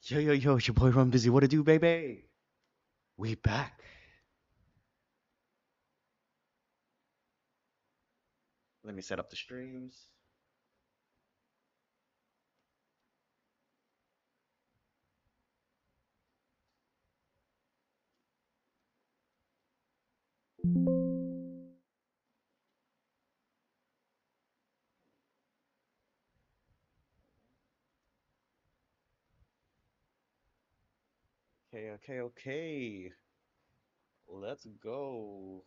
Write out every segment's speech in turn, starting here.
Yo, yo, yo, it's your boy Run Busy. What to do, baby? We back. Let me set up the streams. Okay, okay, okay. Let's go.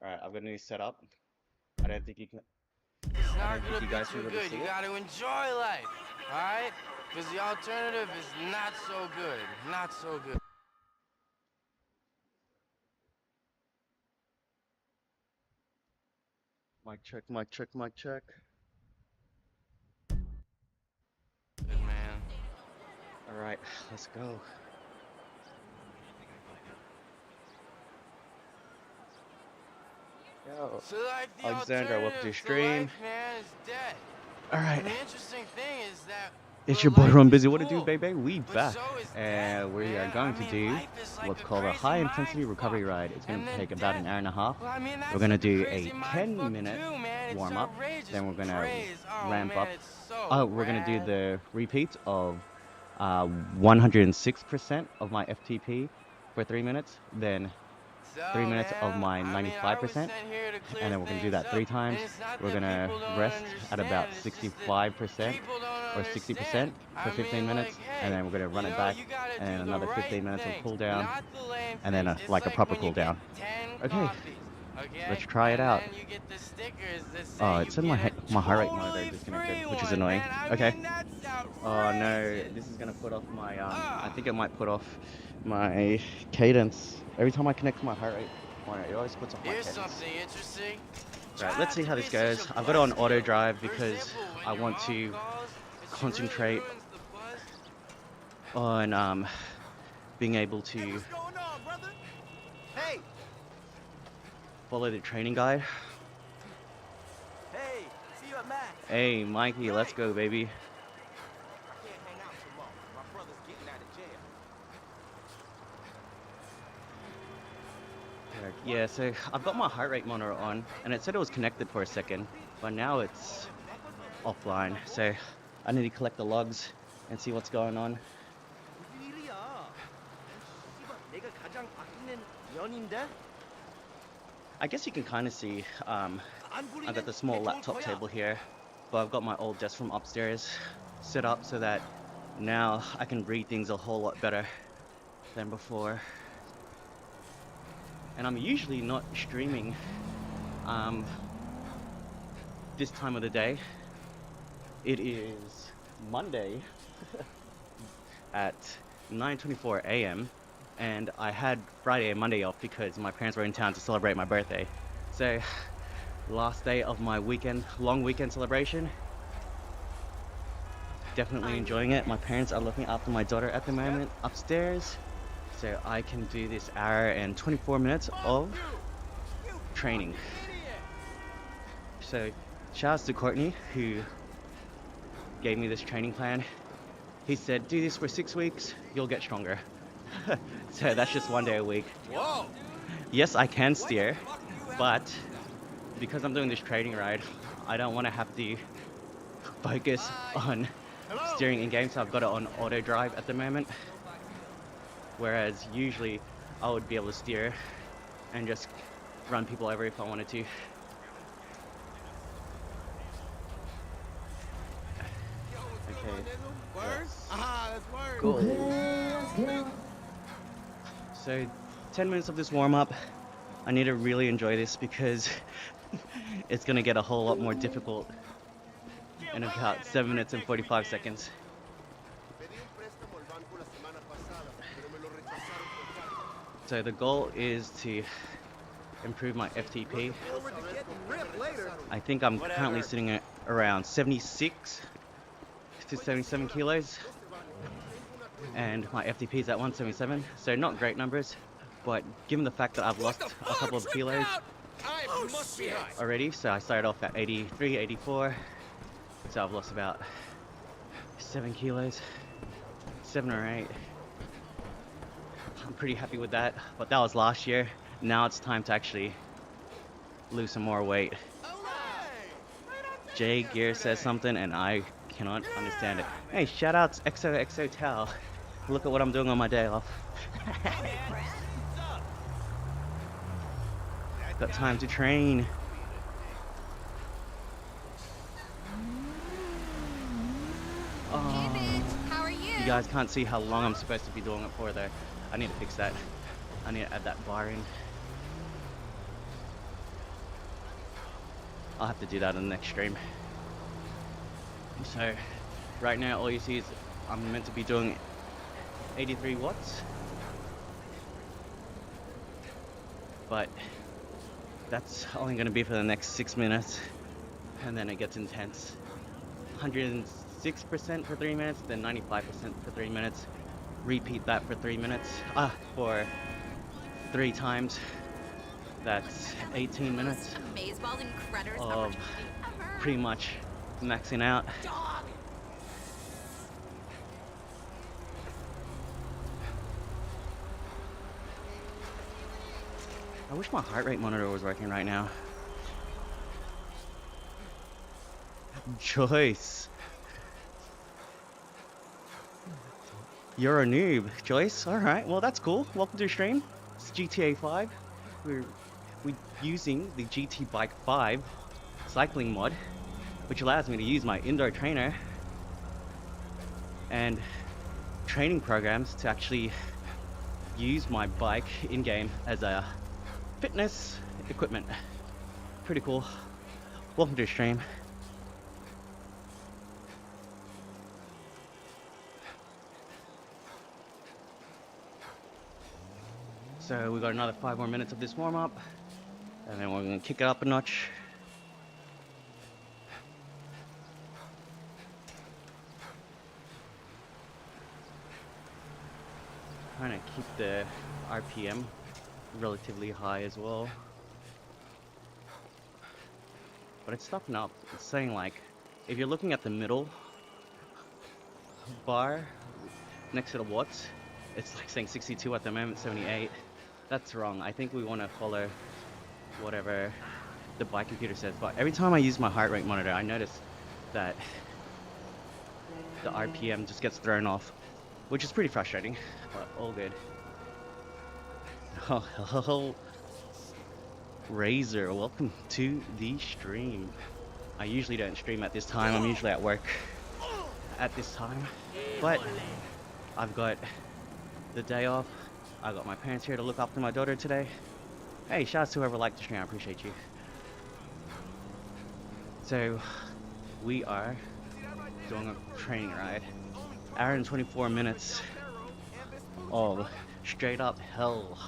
All right, I've got a new setup. I don't think you can. It's I not don't think gonna you be guys too can really good. see You it. gotta enjoy life, alright? Because the alternative is not so good. Not so good. Mic check, mic check, mic check. Good man. All right, let's go. Yo, So, like, the Alexandra, welcome to alternative the to stream. life, man, is death. All right, And the interesting thing is that, it's well, your boy life Run is Busy. What to do, cool, baby? We but back, so is death, and we are man. I going to mean, do life is like what's a called a crazy high mind intensity fuck. recovery ride. It's going And to then take about death. an hour and a half. Well, I mean, We're that's going to like a do a crazy mind fuck 10-minute too, man. It's warm up. outrageous Then we're going to praise. Oh, ramp man, up. it's so Oh, we're going to do rad. the repeats of 106% of my FTP for 3 minutes. Then So, 3 minutes of man, my I mean, I was 95%. sent here to clear And then we're going to do things that up. three And times. it's not We're that going to people don't rest at understand. about It's just that 65% people don't or understand. 60% for I 15 mean, like, minutes. And hey, then we're going to run you it know, back. you gotta And do then the another right 15 minutes of things, cool down. not the lame And then things. It's like a like proper when you cool get down. 10 Okay, coffees, okay? let's try it And out. then you get the stickers that Oh, say it you said get a my heart rate monitor totally disconnected, free which is one, annoying. man. I Okay. mean, that's Oh no, outrageous. this is gonna put off my I Ah. think it might put off my cadence. Every time I connect to my heart rate monitor, it always puts off my Here's cadence. something interesting. Right, Try let's not see to how be this such goes. a I've got it on auto buzzkill. drive For because example, when I your want mom to calls and she really concentrate ruins the buzz. on being able Hey, to what's going on, brother? Hey, follow the training guide. hey, see you at Mac. Hey, Mikey, let's Hey, go, baby. I can't hang out tomorrow. My brother's getting out of jail. Right, yeah, so I've got my heart rate monitor on, and it said it was connected for a second, but now it's offline. So I need to collect the logs and see what's going on. 무슨 일이야? 씨발, 내가 가장 아끼는 연인데? I guess you can kind of see 안 I've got 부리면 the small 내 좋을 laptop 거야. table here, but I've got my old desk from upstairs set up so that now I can read things a whole lot better than before. And I'm usually not streaming this time of the day. It is Monday at 9:24 a.m. and I had Friday and Monday off because my parents were in town to celebrate my birthday. So last day of my long weekend celebration. Definitely enjoying it. My parents are looking after my daughter at the moment upstairs, so I can do this hour and 24 minutes of training. So shouts to Courtney who gave me this training plan. He said, do this for 6 weeks, you'll get stronger. So that's just 1 day a week. Whoa! Yes, I can steer, but because I'm doing this training ride, I don't want to have to focus on steering in game, so I've got it on auto drive at the moment. Whereas usually I would be able to steer and just run people over if I wanted to. Okay. Word? That's word. Cool. So 10 minutes of this warm up. I need to really enjoy this because it's gonna get a whole lot more difficult in about 7 minutes and 45 seconds. So the goal is to improve my FTP. I think I'm currently sitting at around 76 to 77 kilos, and my FTP is at 177, so not great numbers, but given the fact that I've lost a couple of kilos already, so I started off at 83, 84, so I've lost about 7 kilos. 7 or 8. I'm pretty happy with that, but that was last year. Now it's time to actually lose some more weight. Jay Gear says something and I cannot understand it. Hey, shout outs XOXO Tao. Look at what I'm doing on my day off. Got time to train. Hey, bitch, how are you? You guys can't see how long I'm supposed to be doing it for though. I need to fix that. I need to add that bar in. I'll have to do that in the next stream. So, right now all you see is I'm meant to be doing 83 watts. But that's only going to be for the next 6 minutes. And then it gets intense. 106% for 3 minutes, then 95% for 3 minutes. Repeat that for 3 minutes. For 3 times. That's 18 minutes of pretty much maxing out. I wish my heart rate monitor was working right now. Joyce. You're a noob, Joyce. Alright, well that's cool. Welcome to the stream. It's GTA 5. We're using the GT Bike 5 cycling mod, which allows me to use my indoor trainer and training programs to actually use my bike in-game as a fitness equipment. Pretty cool. Welcome to the stream. So we got another 5 more minutes of this warm-up, and then we're gonna kick it up a notch. Trying to keep the RPM relatively high as well. But it's stopping up. It's saying like, if you're looking at the middle bar next to the watts, it's like saying 62 at the moment, 78. That's wrong. I think we want to follow whatever the bike computer says. But every time I use my heart rate monitor, I notice that the RPM just gets thrown off, which is pretty frustrating, but all good. Oh, Razor, welcome to the stream. I usually don't stream at this time. I'm usually at work at this time, but I've got the day off. I got my parents here to look after my daughter today. Hey, shouts to whoever liked the stream, I appreciate you. So, we are doing a training ride. Hour and 24 minutes of straight up hell.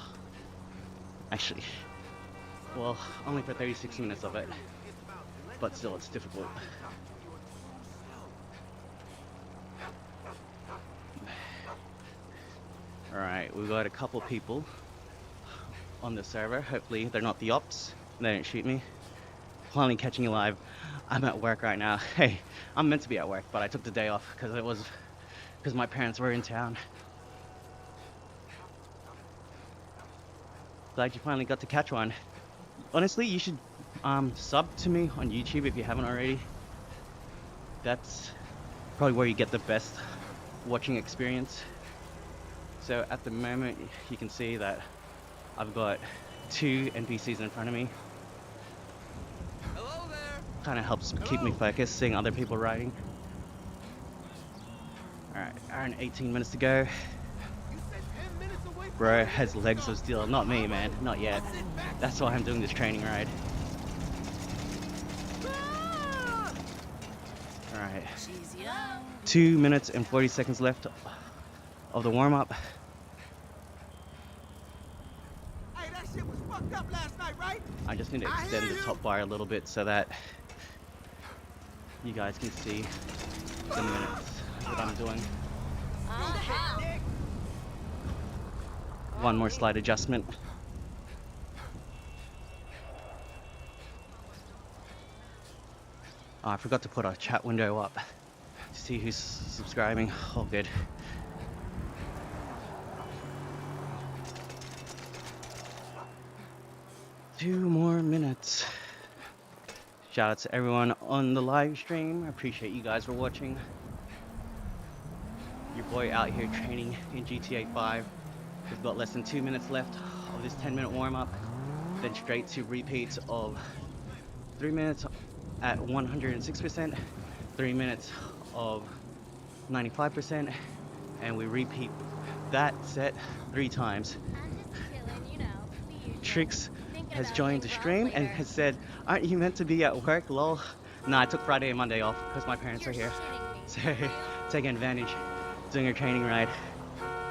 Actually, well, only for 36 minutes of it. But still, it's difficult. Alright, we've got a couple people on the server. Hopefully they're not the ops. They didn't shoot me. Finally catching you live. I'm at work right now. Hey, I'm meant to be at work, but I took the day off because my parents were in town. Glad you finally got to catch one. Honestly, you should sub to me on YouTube if you haven't already. That's probably where you get the best watching experience. So at the moment, you can see that I've got 2 NPCs in front of me. Hello there. Kind of helps keep me focused, seeing other people riding. Alright, hour and 18 minutes to go. Bro has legs of steel. Not me, man. Not yet. That's why I'm doing this training ride. Alright. 2 minutes and 40 seconds left of the warm-up. Hey, that shit was fucked up last night, right? I just need to extend the top bar a little bit so that you guys can see the minutes that I'm doing. One more slight adjustment. Oh, I forgot to put a chat window up to see who's subscribing. All good. 2 more minutes. Shout out to everyone on the live stream. I appreciate you guys for watching. Your boy out here training in GTA 5. We've got less than 2 minutes left of this 10-minute warm-up. Then straight to repeats of 3 minutes at 106%, 3 minutes of 95%, and we repeat that set 3 times. Trix has joined the stream and has said, "Aren't you meant to be at work, lol?" Nah, I took Friday and Monday off because my parents are here. So, taking advantage, doing a training ride.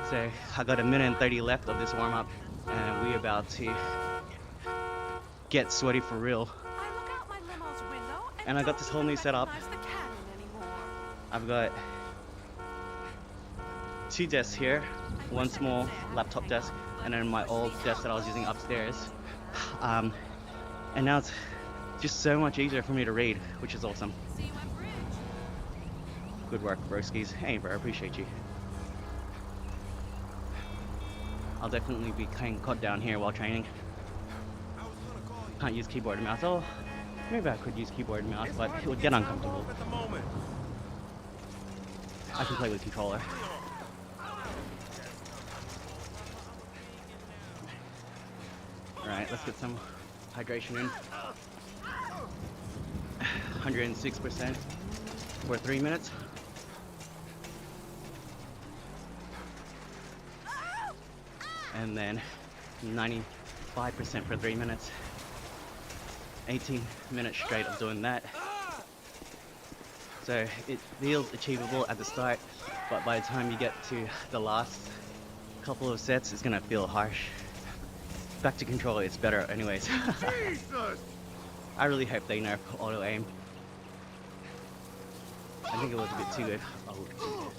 So, I got 1:30 left of this warm-up, and we're about to get sweaty for real. And I got this whole new setup. I've got 2 desks here, one small laptop desk, and then my old desk that I was using upstairs. And now it's just so much easier for me to read, which is awesome. Good work, broskies. Hey, bro, I appreciate you. I'll definitely be playing COD down here while training. Can't use keyboard and mouse. Oh, maybe I could use keyboard and mouse, but it would get uncomfortable. I can play with controller. Alright, let's get some hydration in. 106% for 3 minutes. And then 95% for 3 minutes. 18 minutes straight of doing that. So it feels achievable at the start, but by the time you get to the last couple of sets, it's gonna feel harsh. Back to control, it's better anyways. I really hope they nerf auto aim. I think it was a bit too good. Oh.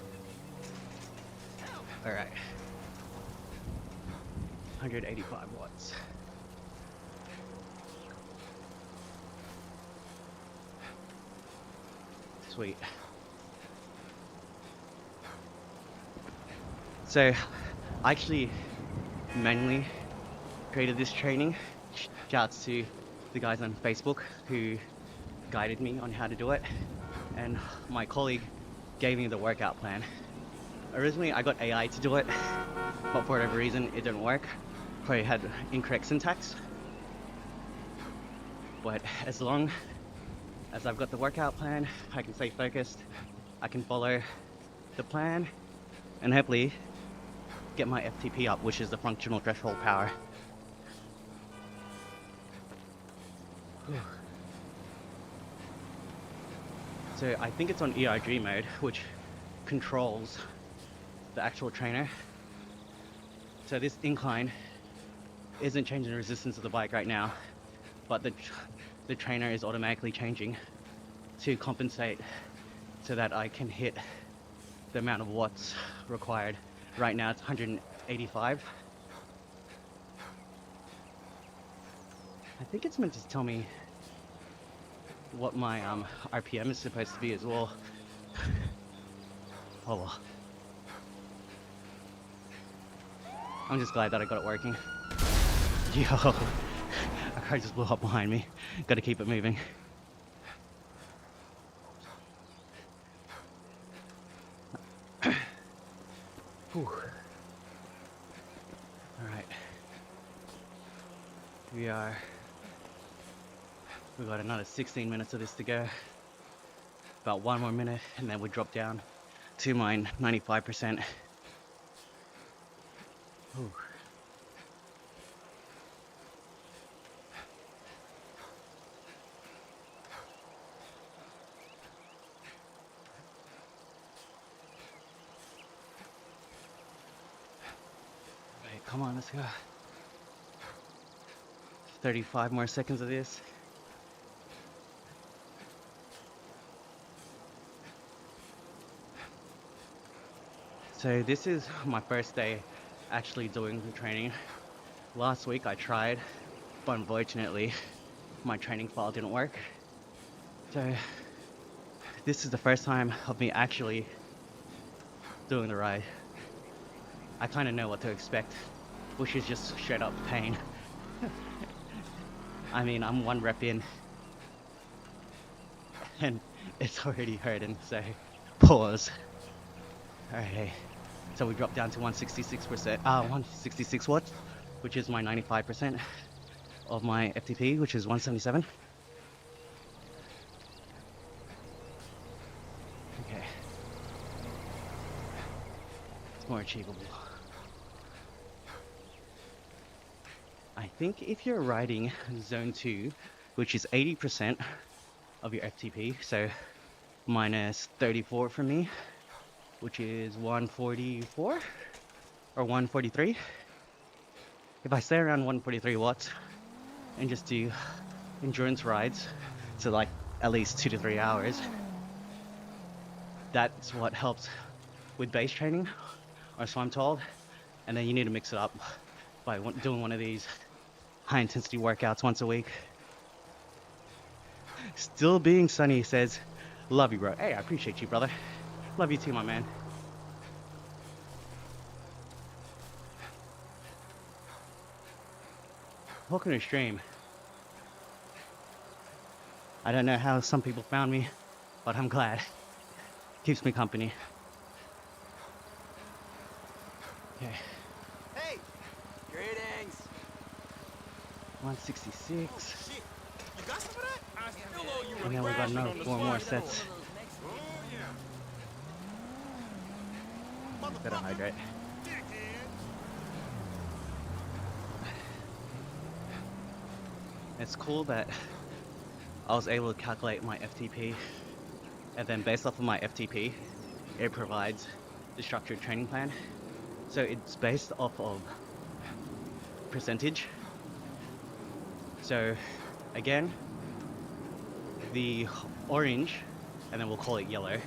Alright. 185 watts. Sweet. So, I actually manually created this training. Shouts to the guys on Facebook who guided me on how to do it, and my colleague gave me the workout plan. Originally I got AI to do it, but for whatever reason it didn't work. Probably had incorrect syntax. But as long as I've got the workout plan, I can stay focused, I can follow the plan, and hopefully get my FTP up, which is the functional threshold power. So I think it's on ERG mode, which controls the actual trainer. So this incline isn't changing the resistance of the bike right now, but the trainer is automatically changing to compensate so that I can hit the amount of watts required. Right now it's 185. I think it's meant to tell me what my RPM is supposed to be as well. Oh well. I'm just glad that I got it working. Yo, a car just blew up behind me. Gotta keep it moving. Whew. Alright. We've got another 16 minutes of this to go. About 1 more minute and then we drop down to my 95%. Whew. Right, come on, let's go. 35 more seconds of this. So this is my first day actually doing the training. Last week I tried, but unfortunately my training file didn't work. So this is the first time of me actually doing the ride. I kind of know what to expect, which is just straight up pain. I mean, I'm 1 rep in, and it's already hurting, so pause. Alright, so we dropped down to 166%, 166 watts, which is my 95% of my FTP, which is 177. Okay, it's more achievable. I think if you're riding zone 2, which is 80% of your FTP, so minus 34 for me, which is 144 or 143. If I stay around 143 watts and just do endurance rides, so like at least 2 to 3 hours, that's what helps with base training, or so I'm told. And then you need to mix it up by doing one of these high intensity workouts once a week. Still being sunny says, love you, bro. Hey, I appreciate you, brother. Love you too, my man. Welcome to stream. I don't know how some people found me, but I'm glad. Keeps me company. Okay. Hey, greetings. 166. Shit, you got some of that? I still owe you a And then we got thrashing another on the 4 more spot. sets. Oh yeah. Better hydrate. Dickhead. It's cool that I was able to calculate my FTP, and then based off of my FTP, it provides the structured training plan. So it's based off of percentage. So again, the orange, and then we'll call it yellow,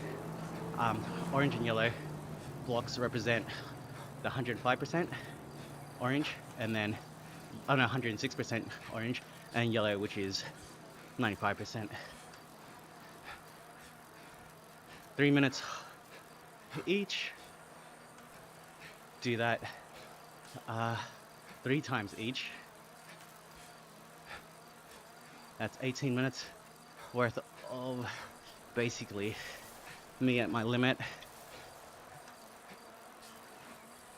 orange and yellow blocks represent the 105% orange, and then 106% orange, and yellow, which is 95%. 3 minutes each. Do that 3 times each. That's 18 minutes worth of basically me at my limit.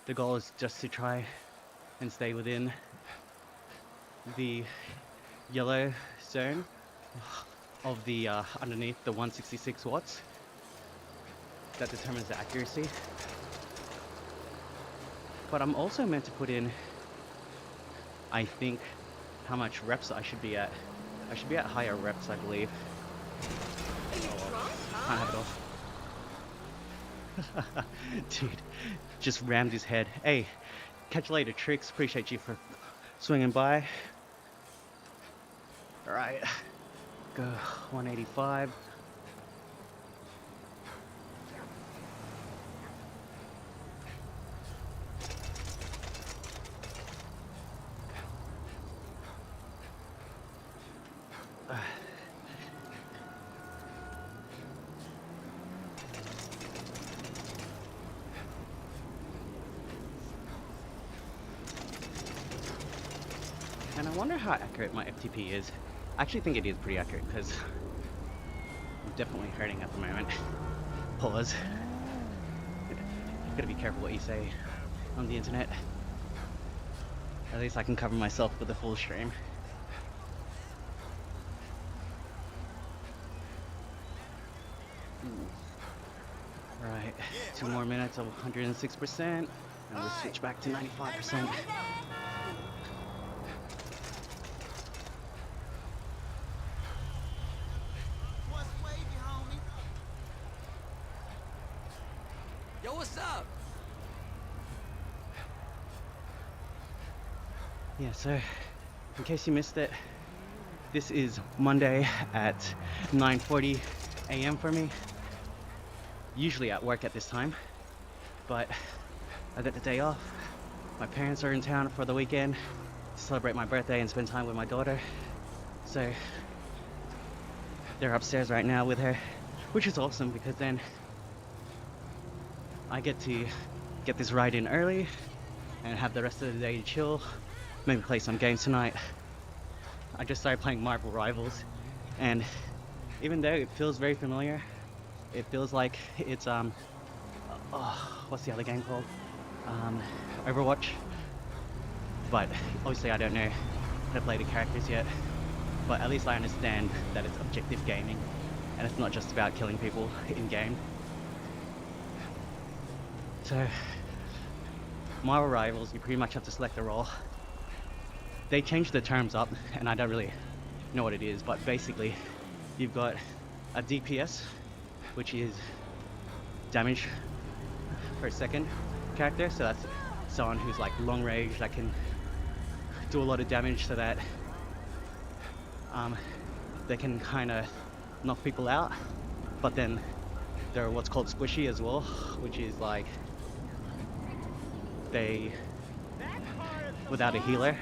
The goal is just to try and stay within the yellow zone of the underneath the 166 watts. That determines the accuracy. But I'm also meant to put in, I think, how much reps I should be at. I should be at higher reps, I believe. Can't have it all. Dude, just rammed his head. Hey, catch you later, Tricks. Appreciate you for swinging by. Alright, go 185. And I wonder how accurate my FTP is. I actually think it is pretty accurate because I'm definitely hurting at the moment. Pause. Gotta be careful what you say on the internet. At least I can cover myself with a full stream. Right, 2 more minutes of 106%, and we'll switch back to 95%. What's wavy, homie? Yo, what's up? Yeah, so in case you missed it, this is Monday at 9:40 a.m. for me. Usually at work at this time, but I got the day off. My parents are in town for the weekend to celebrate my birthday and spend time with my daughter. So they're upstairs right now with her, which is awesome because then I get to get this ride in early and have the rest of the day to chill, maybe play some games tonight. I just started playing Marvel Rivals, and even though it feels very familiar, it feels like it's what's the other game called? Overwatch. But obviously I don't know how to play the characters yet. But at least I understand that it's objective gaming, and it's not just about killing people in game. So, Marvel Rivals, you pretty much have to select a role. They changed the terms up, and I don't really know what it is, but basically, you've got a DPS, which is damage per second character, so that's someone who's like long range that can do a lot of damage so that they can kind of knock people out. But then there are what's called squishy as well, which is like they, without a healer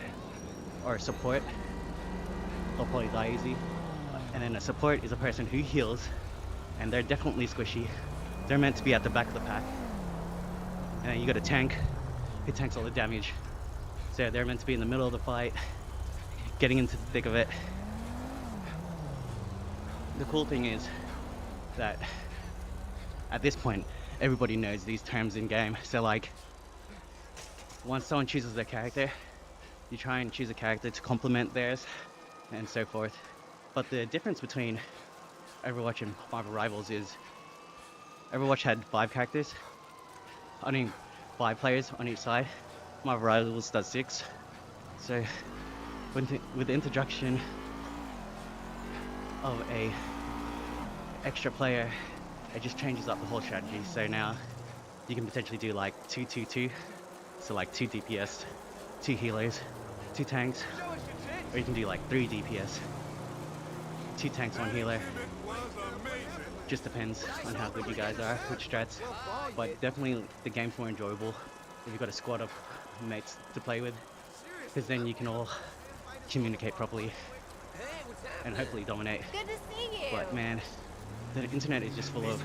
or a support, they'll probably die easy. And then a support is a person who heals, and they're definitely squishy. They're meant to be at the back of the pack. And then you got a tank who tanks all the damage. So they're meant to be in the middle of the fight, getting into the thick of it. The cool thing is that at this point, everybody knows these terms in game. So like, once someone chooses their character, you try and choose a character to complement theirs, and so forth. But the difference between Overwatch and Marvel Rivals is Overwatch had 5 characters, I mean 5 players on each side. Marvel Rivals does 6. So with the introduction of a extra player, it just changes up the whole strategy. So now you can potentially do like 2-2-2, so like 2 DPS, 2 healers, 2 tanks, or you can do like 3 DPS, 2 tanks, 1 healer. Just depends on how good you guys are, which strats. But definitely the game's more enjoyable if you've got a squad of mates to play with, because then you can all communicate properly and hopefully dominate. Good to see you. But man, the internet is just full of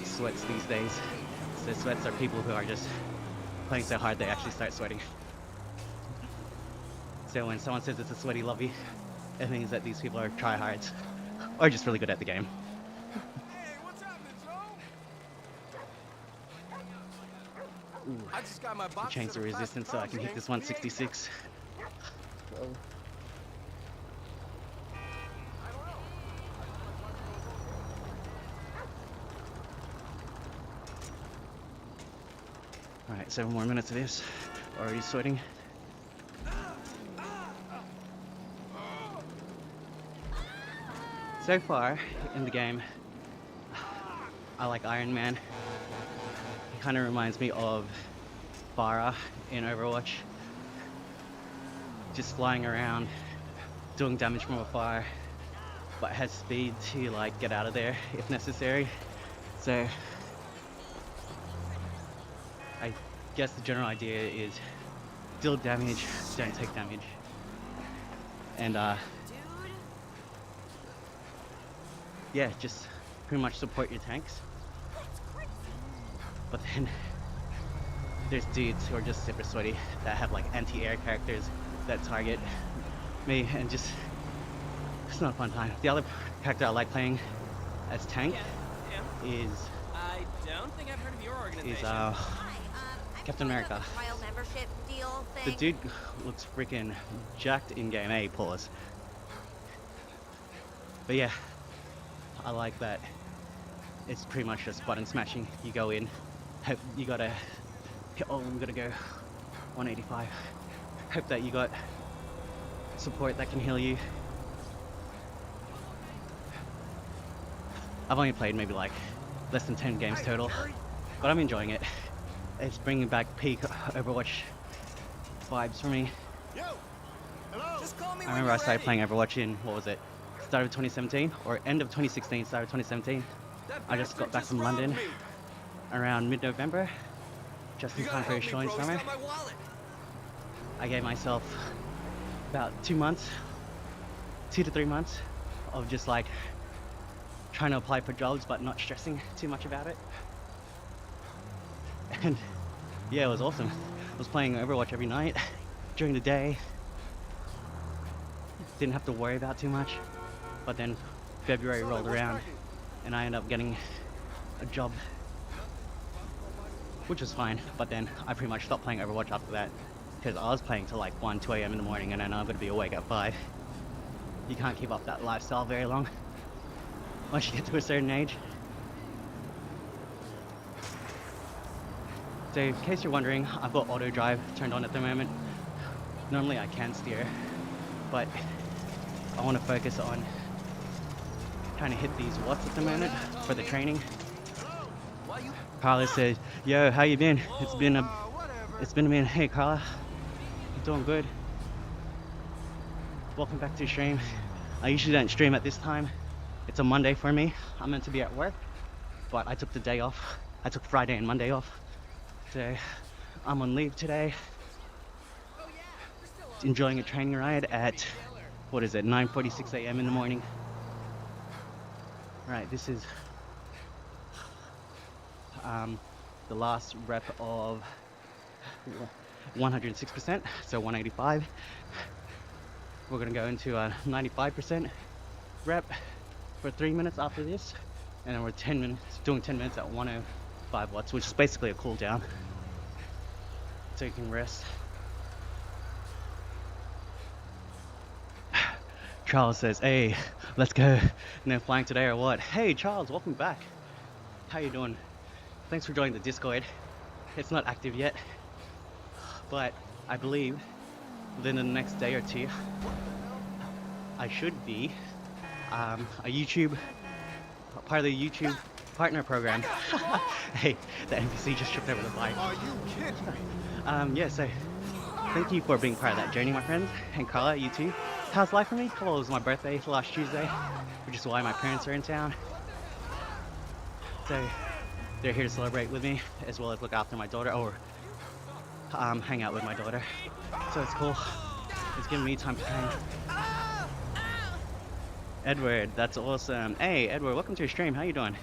sweats these days. So sweats are people who are just playing so hard they actually start sweating. So when someone says it's a sweaty lobby, it means that these people are tryhards or just really good at the game. Ooh, I just got my box. change the resistance so I can hit this 166. Alright, 7 more minutes of this. Already sweating. So far in the game, I like Iron Man. He kind of reminds me of Farah in Overwatch. Just flying around, doing damage from afar, but has speed to like get out of there if necessary. So I guess the general idea is deal damage, don't take damage. And yeah, just pretty much support your tanks. But then there's dudes who are just super sweaty that have like anti-air characters that target me, and just it's not a fun time. The other character I like playing as tank is I don't think I've heard of your organization. Captain America. Trial membership deal The thing. dude looks freaking jacked in game. A pause. But yeah, I like that. It's pretty much just button smashing. You go in, hope you gotta. Oh, we gotta go 185. Hope that you got support that can heal you. I've only played maybe like less than 10 games total, but I'm enjoying it. It's bringing back peak Overwatch vibes for me. I remember I started playing Overwatch in, what was it, start of 2017 or end of 2016, start of 2017. I just got back from London around mid-November, just in time for Australian summer. I gave myself about 2 months, 2 to 3 months of just like trying to apply for jobs but not stressing too much about it. And yeah, it was awesome. I was playing Overwatch every night, during the day. didn't have to worry about too much. But then February rolled around and I ended up getting a job, which was fine. But then I pretty much stopped playing Overwatch after that because I was playing till like 1, 2 a.m. in the morning, and then I'm gonna be awake at 5. You can't keep up that lifestyle very long once you get to a certain age. So in case you're wondering, I've got auto drive turned on at the moment. Normally I can steer, but I want to focus on trying to hit these watts at the moment for the training. Carla says, "Yo, how you been? It's been a minute." Hey Carla, I'm doing good. Welcome back to the stream. I usually don't stream at this time. It's a Monday for me. I'm meant to be at work, but I took the day off. I took Friday and Monday off. So I'm on leave today. Enjoying a training ride at, what is it, 9:46 a.m. in the morning. Right, this is the last rep of 106%, so 185. We're gonna go into a 95% rep for 3 minutes after this, and then we're doing 10 minutes at 105 watts, which is basically a cool down, so you can rest. Charles says, "Hey, let's go. No flying today or what?" Hey Charles, welcome back. How you doing? Thanks for joining the Discord. It's not active yet, but I believe within the next day or two, I should be part of the YouTube partner program. Hey, the NPC just tripped over the bike. Are you kidding me? Yeah, so thank you for being part of that journey, my friends. And Carla, you too. How's life for me? Well, it was my birthday last Tuesday, which is why my parents are in town. So they're here to celebrate with me, as well as look after my daughter, or hang out with my daughter. So it's cool. It's giving me time to hang. Edward, that's awesome. Hey, Edward, welcome to your stream. How you doing?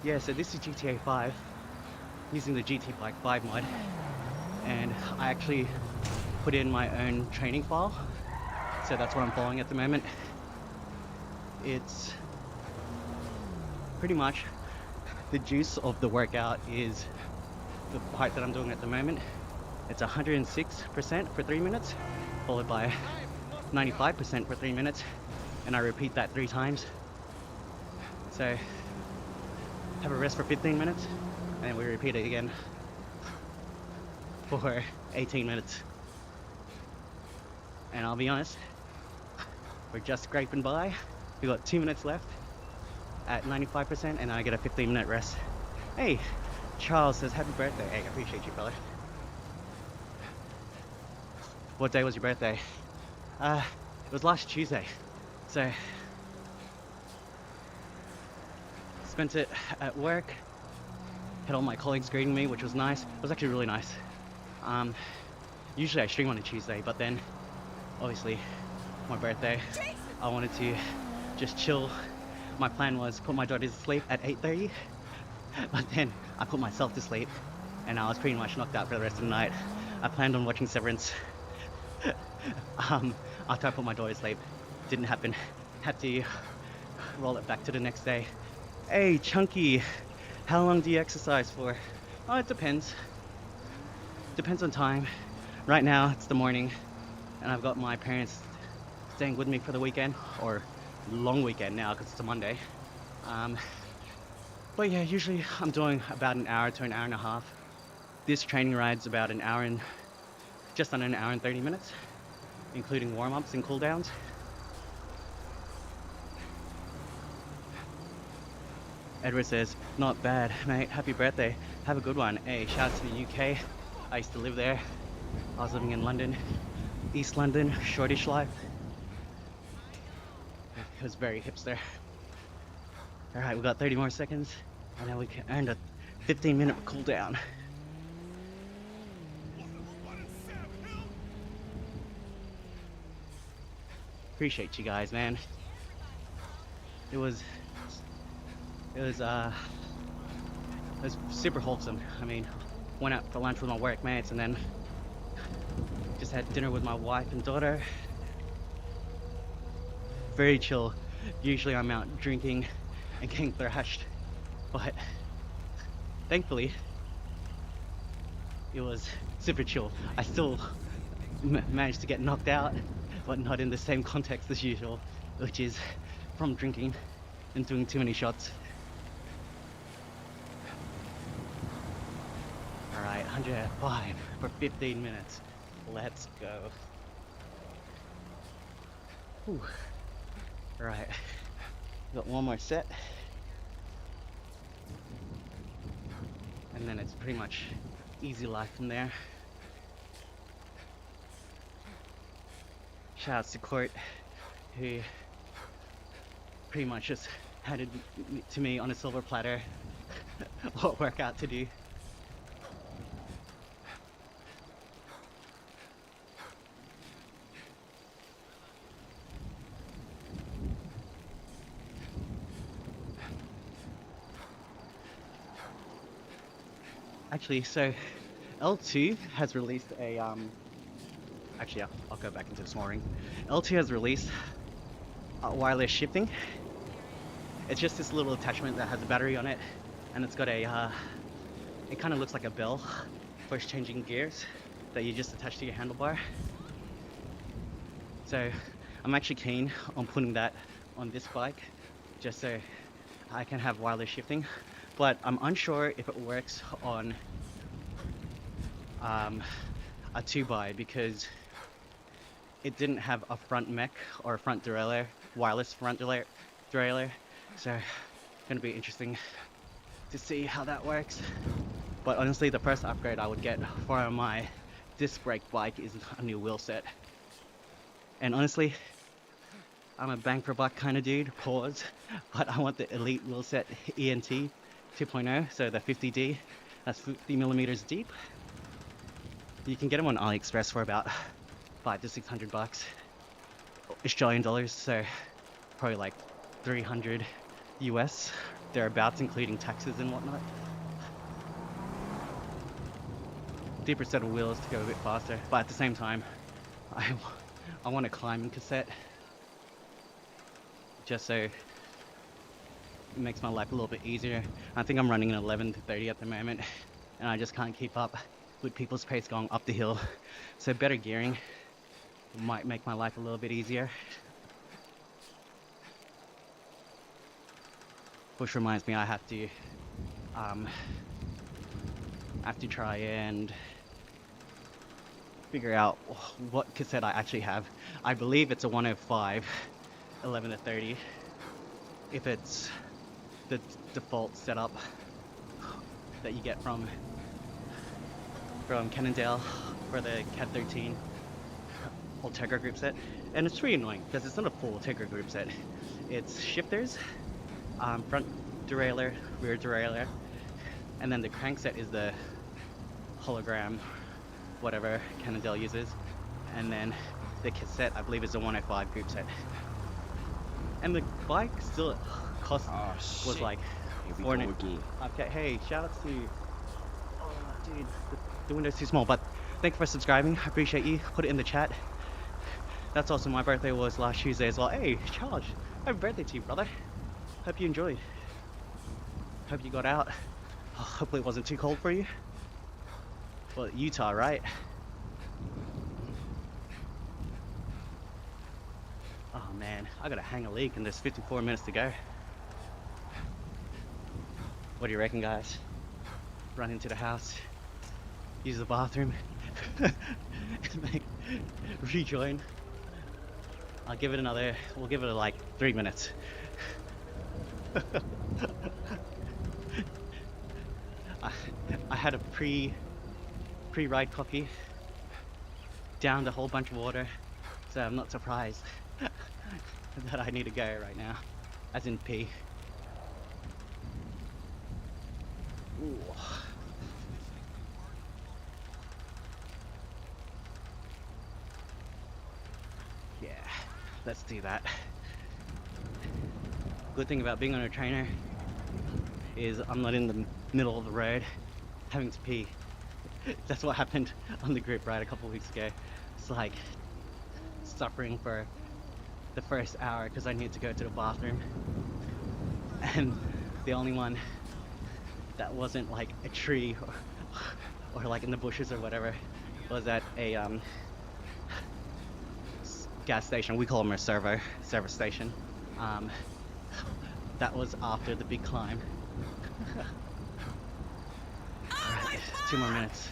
Yeah, so this is GTA 5, using the GT Bike 5 mod, and I actually put in my own training file, so that's what I'm following at the moment. It's pretty much the juice of the workout is the part that I'm doing at the moment. It's 106% for 3 minutes, followed by 95% for 3 minutes, and I repeat that 3 times. So have a rest for 15 minutes, and we repeat it again for 18 minutes. And I'll be honest, we're just scraping by. We got 2 minutes left at 95%, and I get a 15-minute rest. Hey, Charles says happy birthday. Hey, I appreciate you, fella. What day was your birthday? It was last Tuesday. So spent it at work. Had all my colleagues greeting me, which was nice. It was actually really nice. Usually I stream on a Tuesday, but then obviously my birthday, I wanted to just chill. My plan was put my daughter to sleep at 8:30, but then I put myself to sleep, and I was pretty much knocked out for the rest of the night. I planned on watching Severance after I put my daughter to sleep. Didn't happen. Had to roll it back to the next day. Hey, Chunky, how long do you exercise for? Oh, it depends. Depends on time. Right now, it's the morning, and I've got my parents staying with me for the weekend, or long weekend now because it's a Monday. But yeah, usually I'm doing about an hour to an hour and a half. This training ride's about an hour and just under an hour and 30 minutes, including warm-ups and cool-downs. Edward says, not bad, mate. Happy birthday. Have a good one. Hey, shout out to the UK. I used to live there. I was living in London, East London, shortish life. It was very hipster. Alright, we got 30 more seconds, and then we can earn a 15-minute cool down. Appreciate you guys, man. It was super wholesome. I mean, went out for lunch with my workmates, and then just had dinner with my wife and daughter. very chill. Usually I'm out drinking and getting thrashed, but thankfully it was super chill. I still managed to get knocked out, but not in the same context as usual, which is from drinking and doing too many shots. Alright, 105 for 15 minutes. Let's go. Whew. Alright, got one more set. And then it's pretty much easy life from there. Shouts to Court, who pretty much just handed to me on a silver platter what workout to do. Actually, so L2 has released a actually, I'll go back into the small ring. L2 has released wireless shifting. It's just this little attachment that has a battery on it, and it's got a it kind of looks like a bell for changing gears that you just attach to your handlebar. So I'm actually keen on putting that on this bike just so I can have wireless shifting, but I'm unsure if it works on a 2x because it didn't have a front mech or a front derailleur, wireless front derailleur, so gonna be interesting to see how that works. But honestly, the first upgrade I would get for my disc brake bike is a new wheel set. And honestly, I'm a bang for buck kind of dude, pause, but I want the Elite wheel set ENT 2.0, so the 50D, that's 50 millimeters deep. You can get them on AliExpress for about $500 to $600 Australian dollars, so probably like 300 US, thereabouts, including taxes and whatnot. Deeper set of wheels to go a bit faster, but at the same time, I want a climbing cassette, just so it makes my life a little bit easier. I think I'm running an 11 to 30 at the moment, and I just can't keep up with people's pace going up the hill. So better gearing might make my life a little bit easier. Which reminds me, I have to try and figure out what cassette I actually have. I believe it's a 105 11 to 30 if it's the default setup that you get from Cannondale for the CAD 13 Ultegra group set. And it's pretty annoying because it's not a full Ultegra group set. It's shifters, front derailleur, rear derailleur, and then the crank set is the hologram, whatever Cannondale uses, and then the cassette I believe is the 105 group set. And the bike still cost was like $400. Okay, hey, shout out to dude, the window's too small, but thank you for subscribing. I appreciate you. Put it in the chat. That's also my birthday was last Tuesday as well. Hey, Charles, happy birthday to you, brother. Hope you enjoyed. Hope you got out. Hopefully it wasn't too cold for you. Well, Utah, right? Oh man, I gotta hang a leak and there's 54 minutes to go. What do you reckon, guys? Run into the house, use the bathroom, rejoin. I'll give it another, we'll give it like 3 minutes. I had a pre-ride coffee, downed a whole bunch of water, so I'm not surprised that I need to go right now, as in pee. Ooh. Yeah, let's do that. Good thing about being on a trainer is I'm not in the middle of the road having to pee. That's what happened on the group ride a couple of weeks ago. It's like suffering for the first hour because I needed to go to the bathroom. And the only one that wasn't like a tree or like in the bushes or whatever was at a gas station. We call them a service station. Um, that was after the big climb. Alright, 2 more minutes.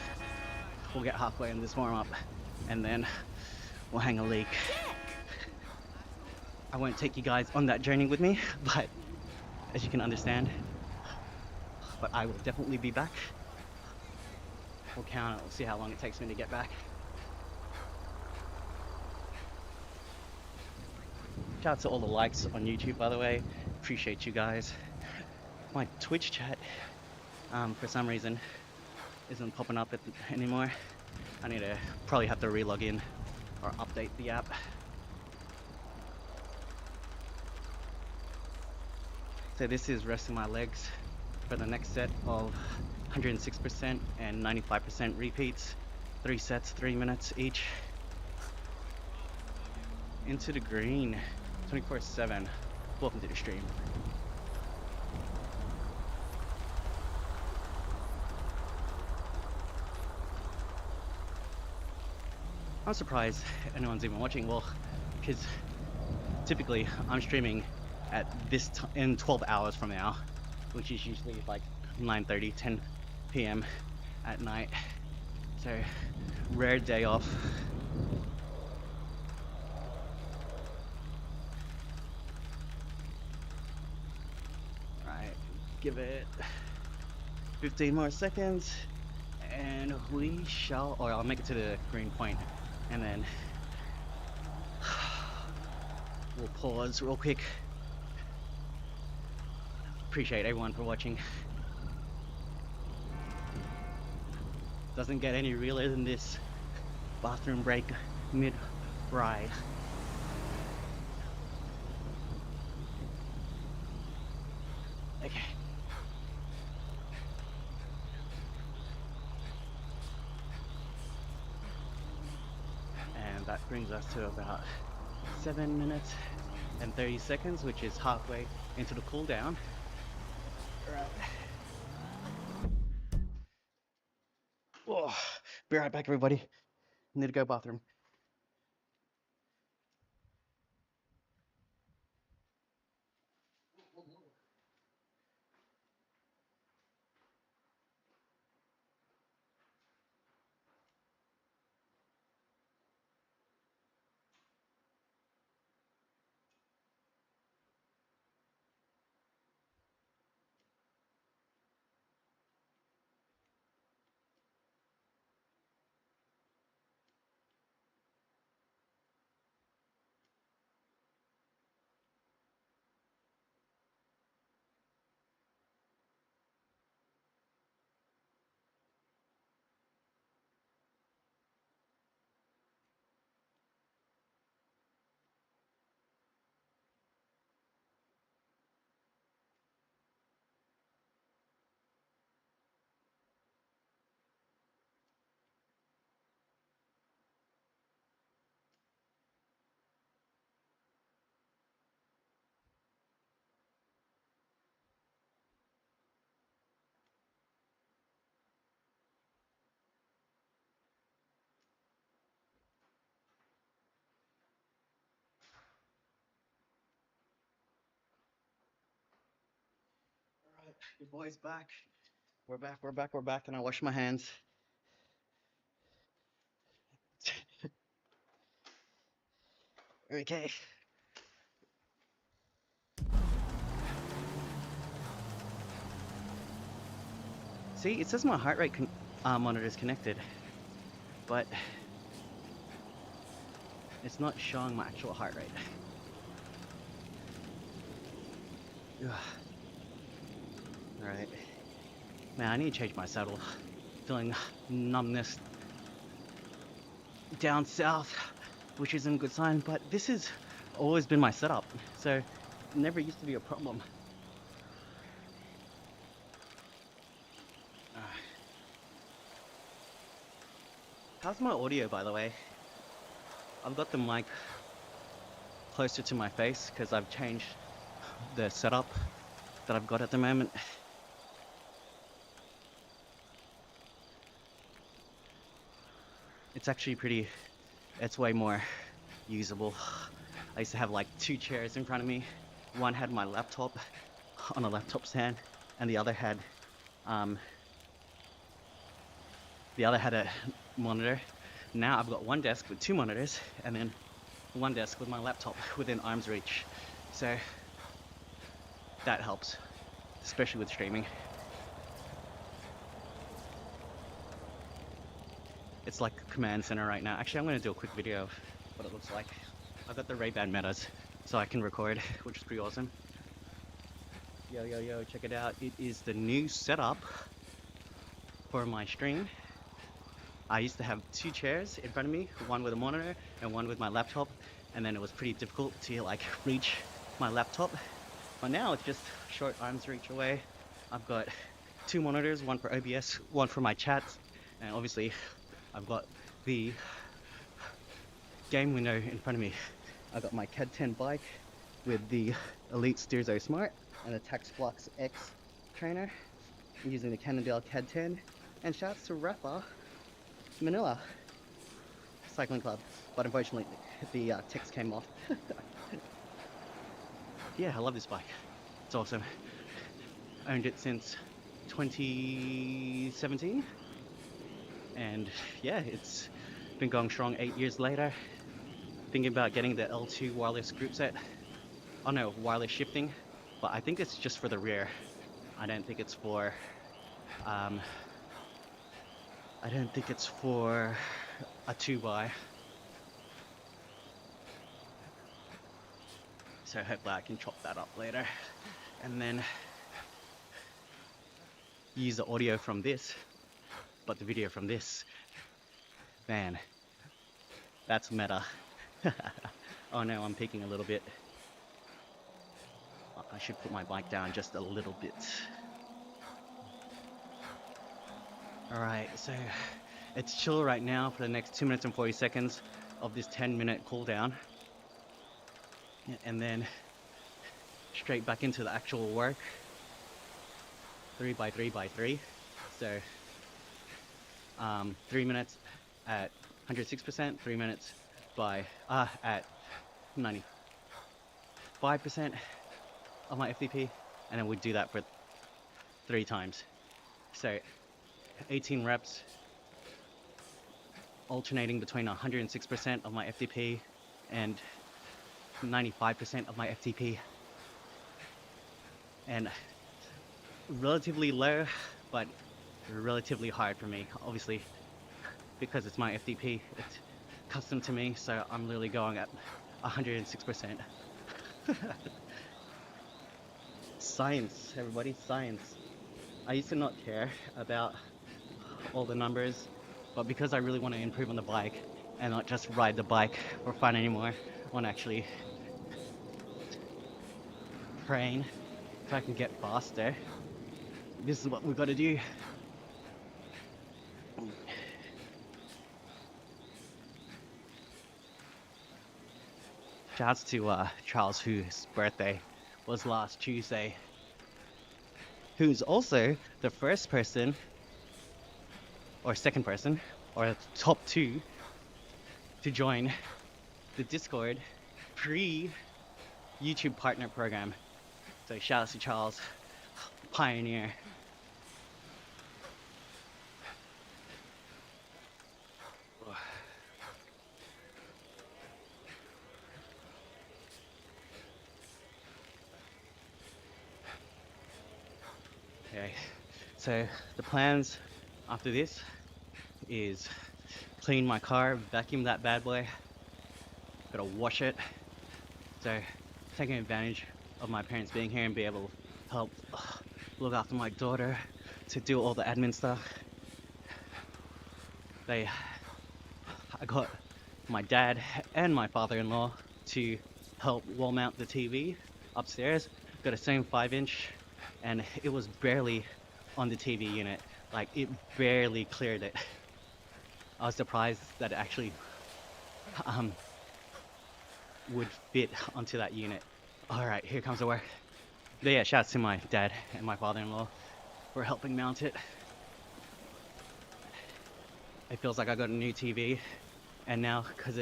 We'll get halfway in this warm up and then we'll hang a leak. I won't take you guys on that journey with me, but as you can understand, but I will definitely be back. We'll count it, we'll see how long it takes me to get back. Shout out to all the likes on YouTube, by the way. Appreciate you guys. My Twitch chat, for some reason, isn't popping up anymore. I need to probably have to re-log in or update the app. So this is resting my legs for the next set of 106% and 95% repeats. 3 sets, 3 minutes each. Into the green, 24/7. Welcome to the stream. I'm surprised anyone's even watching. Well, because typically I'm streaming at this in 12 hours from now, which is usually like 9:30, 10 p.m. at night. So rare day off. Alright, give it 15 more seconds and we shall, or I'll make it to the green point and then we'll pause real quick. Appreciate everyone for watching. Doesn't get any realer than this bathroom break mid-ride. Okay. And that brings us to about 7 minutes and 30 seconds, which is halfway into the cool down. Right. Oh, be right back, everybody. Need to go bathroom. Alright, your boy's back. We're back, and I wash my hands. Okay. See, it says my heart rate monitor is connected, but it's not showing my actual heart rate. Alright. Man, I need to change my saddle. Feeling numbness down south, which isn't a good sign, but this has always been my setup, so it never used to be a problem. How's my audio, by the way? I've got the mic closer to my face because I've changed the setup that I've got at the moment. It's actually it's way more usable. I used to have like 2 chairs in front of me. One had my laptop on a laptop stand, and the other had a monitor. Now I've got one desk with 2 monitors, and then one desk with my laptop within arm's reach. So that helps, especially with streaming. It's like a command center right now. Actually, I'm going to do a quick video of what it looks like. I've got the Ray-Ban Metas, so I can record, which is pretty awesome. Yo, yo, yo, check it out. It is the new setup for my stream. I used to have 2 chairs in front of me, one with a monitor and one with my laptop, and then it was pretty difficult to like reach my laptop. But now it's just short arm's reach away. I've got 2 monitors, one for OBS, one for my chats, and obviously I've got the game window in front of me. I've got my CAD 10 bike with the Elite Steerzo Smart and the Taxflux X trainer. I'm using the Cannondale CAD 10. And shouts to Rafa Manila Cycling Club. But unfortunately the text came off. Yeah, I love this bike. It's awesome. Owned it since 2017. And yeah, it's been going strong 8 years later. Thinking about getting the L2 wireless group set. Oh no, wireless shifting. But I think it's just for the rear. I don't think it's for a 2x. So hopefully I can chop that up later. And then use the audio from this, but the video from this. Man, that's meta. Oh no, I'm peeking a little bit. I should put my bike down just a little bit. Alright, so it's chill right now for the next 2 minutes and 40 seconds of this 10-minute cooldown. And then straight back into the actual work. 3x3x3. So 3 minutes at 106%, 3 minutes at 95% of my FTP, and then we do that for 3 times. So 18 reps, alternating between 106% of my FTP and 95% of my FTP, and relatively low, but relatively hard for me. Obviously, because it's my FTP, it's custom to me, so I'm literally going at 106%. Science, everybody, science. I used to not care about all the numbers, but because I really want to improve on the bike and not just ride the bike for fun anymore, I want to actually train so I can get faster. This is what we've got to do. Shouts to Charles, whose birthday was last Tuesday, who's also the first person or second person or top 2 to join the Discord pre-YouTube partner program. So shout out to Charles, pioneer. Okay, so the plans after this is clean my car, vacuum that bad boy, gotta wash it. So taking advantage of my parents being here and be able to help look after my daughter, to do all the admin stuff. I got my dad and my father-in-law to help wall mount the TV upstairs. Got a same 5-inch, and it was barely on the TV unit. Like, it barely cleared it. I was surprised that it actually would fit onto that unit. Alright, here comes the work. But yeah, shouts to my dad and my father-in-law for helping mount it. It feels like I got a new TV, and now because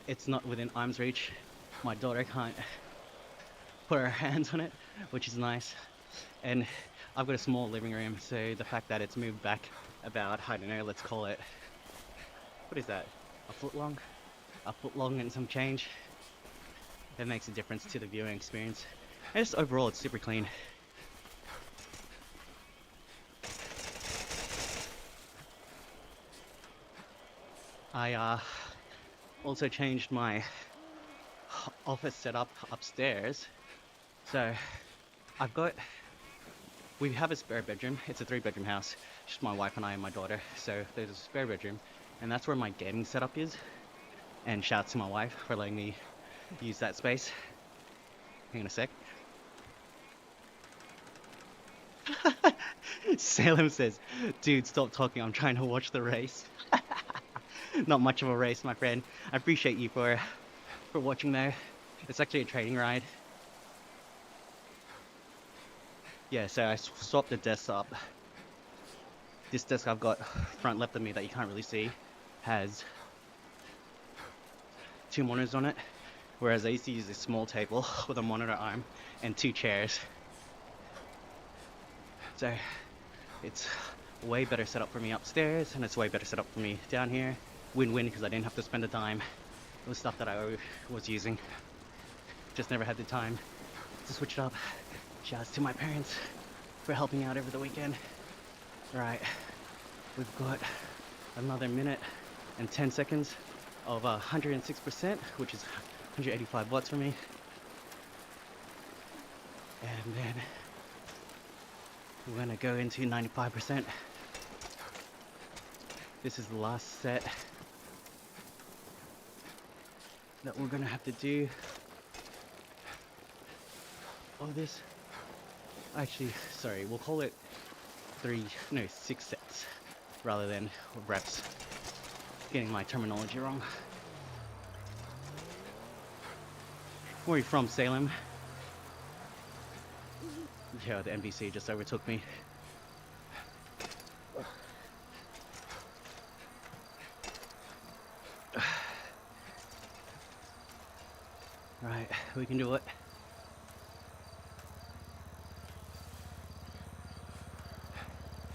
it's not within arm's reach, my daughter can't put her hands on it, which is nice. And I've got a small living room, so the fact that it's moved back about, I don't know, let's call it, what is that, a foot long? A foot long and some change. That makes a difference to the viewing experience. And just overall, it's super clean. I also changed my office setup upstairs. So we have a spare bedroom. It's a 3-bedroom house. Just my wife and I and my daughter. So there's a spare bedroom, and that's where my gaming setup is. And shout out to my wife for letting me use that space. Hang on a sec. Salem says, dude, stop talking. I'm trying to watch the race. Not much of a race, my friend. I appreciate you for watching there. It's actually a training ride. Yeah, so I swapped the desktop. This desk I've got front left of me that you can't really see has 2 monitors on it, whereas I used to use this small table with a monitor arm and 2 chairs. So it's way better setup for me upstairs, and it's way better setup for me down here. Win-win, because I didn't have to spend the time. It was stuff that I was using. Just never had the time to switch it up. Shouts to my parents for helping out over the weekend. Right, we've got another minute and 10 seconds of 106%, which is 185 watts for me. And then we're gonna go into 95%. This is the last set that we're gonna have to do. Oh, this. Actually, sorry, we'll call it 6 sets rather than reps. Getting my terminology wrong. Where are you from, Salem? Yeah, the NBC just overtook me. Right, we can do it.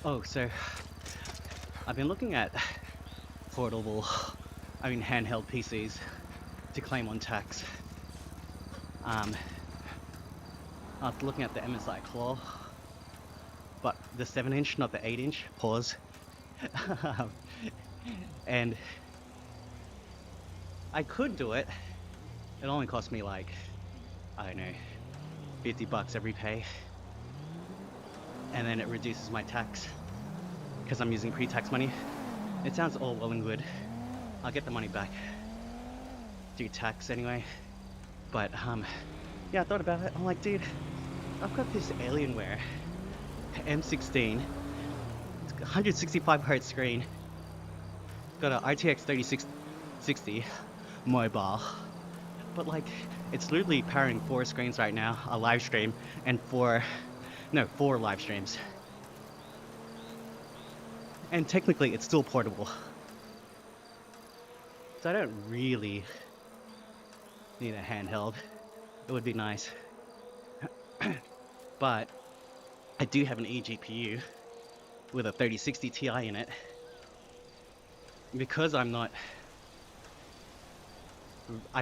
Oh, so I've been looking at handheld PCs to claim on tax. I was looking at the MSI Claw, but the 7-inch, not the 8-inch. Pause. And I could do it. It only cost me like, I don't know, $50 every pay. And then it reduces my tax because I'm using pre-tax money. It sounds all well and good. I'll get the money back due tax anyway. But yeah, I thought about it. I'm like, dude, I've got this Alienware M16, 165 Hz screen, got an RTX 3060 mobile, but like, it's literally powering 4 screens right now, a live stream, and 4 live streams. And technically, it's still portable. So I don't really need a handheld. It would be nice. But I do have an eGPU with a 3060 Ti in it. Because I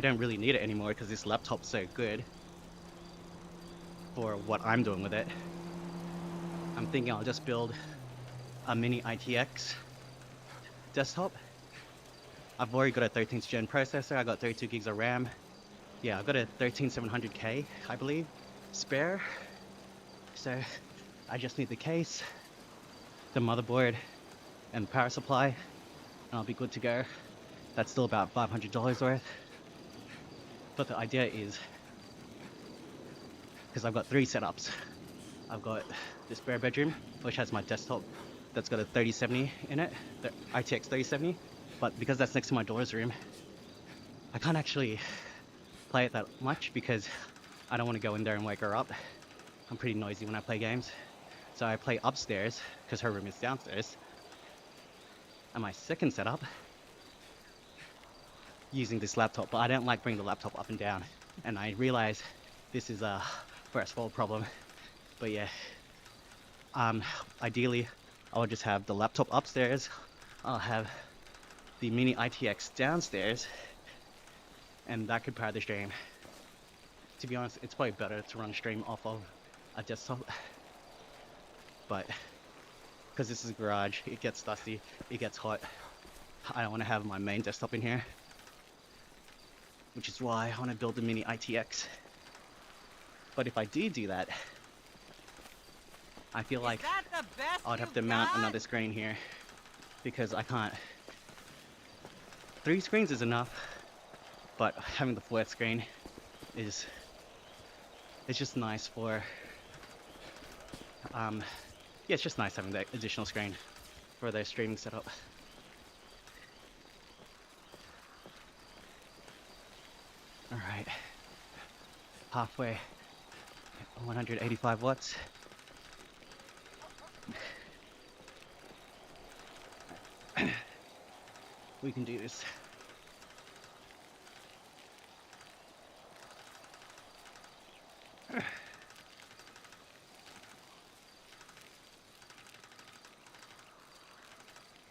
don't really need it anymore because this laptop's so good for what I'm doing with it. I'm thinking I'll just build a mini ITX desktop. I've already got a 13th gen processor. I got 32 gigs of RAM. Yeah, I've got a 13700K, I believe, spare. So I just need the case, the motherboard, and the power supply, and I'll be good to go. That's still about $500 worth. But the idea is, because I've got 3 setups. I've got the spare bedroom, which has my desktop that's got a 3070 in it, the RTX 3070. But because that's next to my daughter's room, I can't actually play it that much because I don't want to go in there and wake her up. I'm pretty noisy when I play games. So I play upstairs because her room is downstairs. And my second setup, using this laptop, but I don't like bringing the laptop up and down. And I realize this is a first world problem. But yeah, ideally I will just have the laptop upstairs. I'll have the mini ITX downstairs, and that could power the stream. To be honest, it's probably better to run a stream off of a desktop, but because this is a garage, it gets dusty, it gets hot. I don't want to have my main desktop in here, which is why I want to build the mini ITX. But if I do that, I feel like I'd have to mount another screen here because I can't. 3 screens is enough, but having the 4th screen is, it's just nice for yeah, it's just nice having that additional screen for their streaming setup. Alright, halfway, 185 watts. We can do this.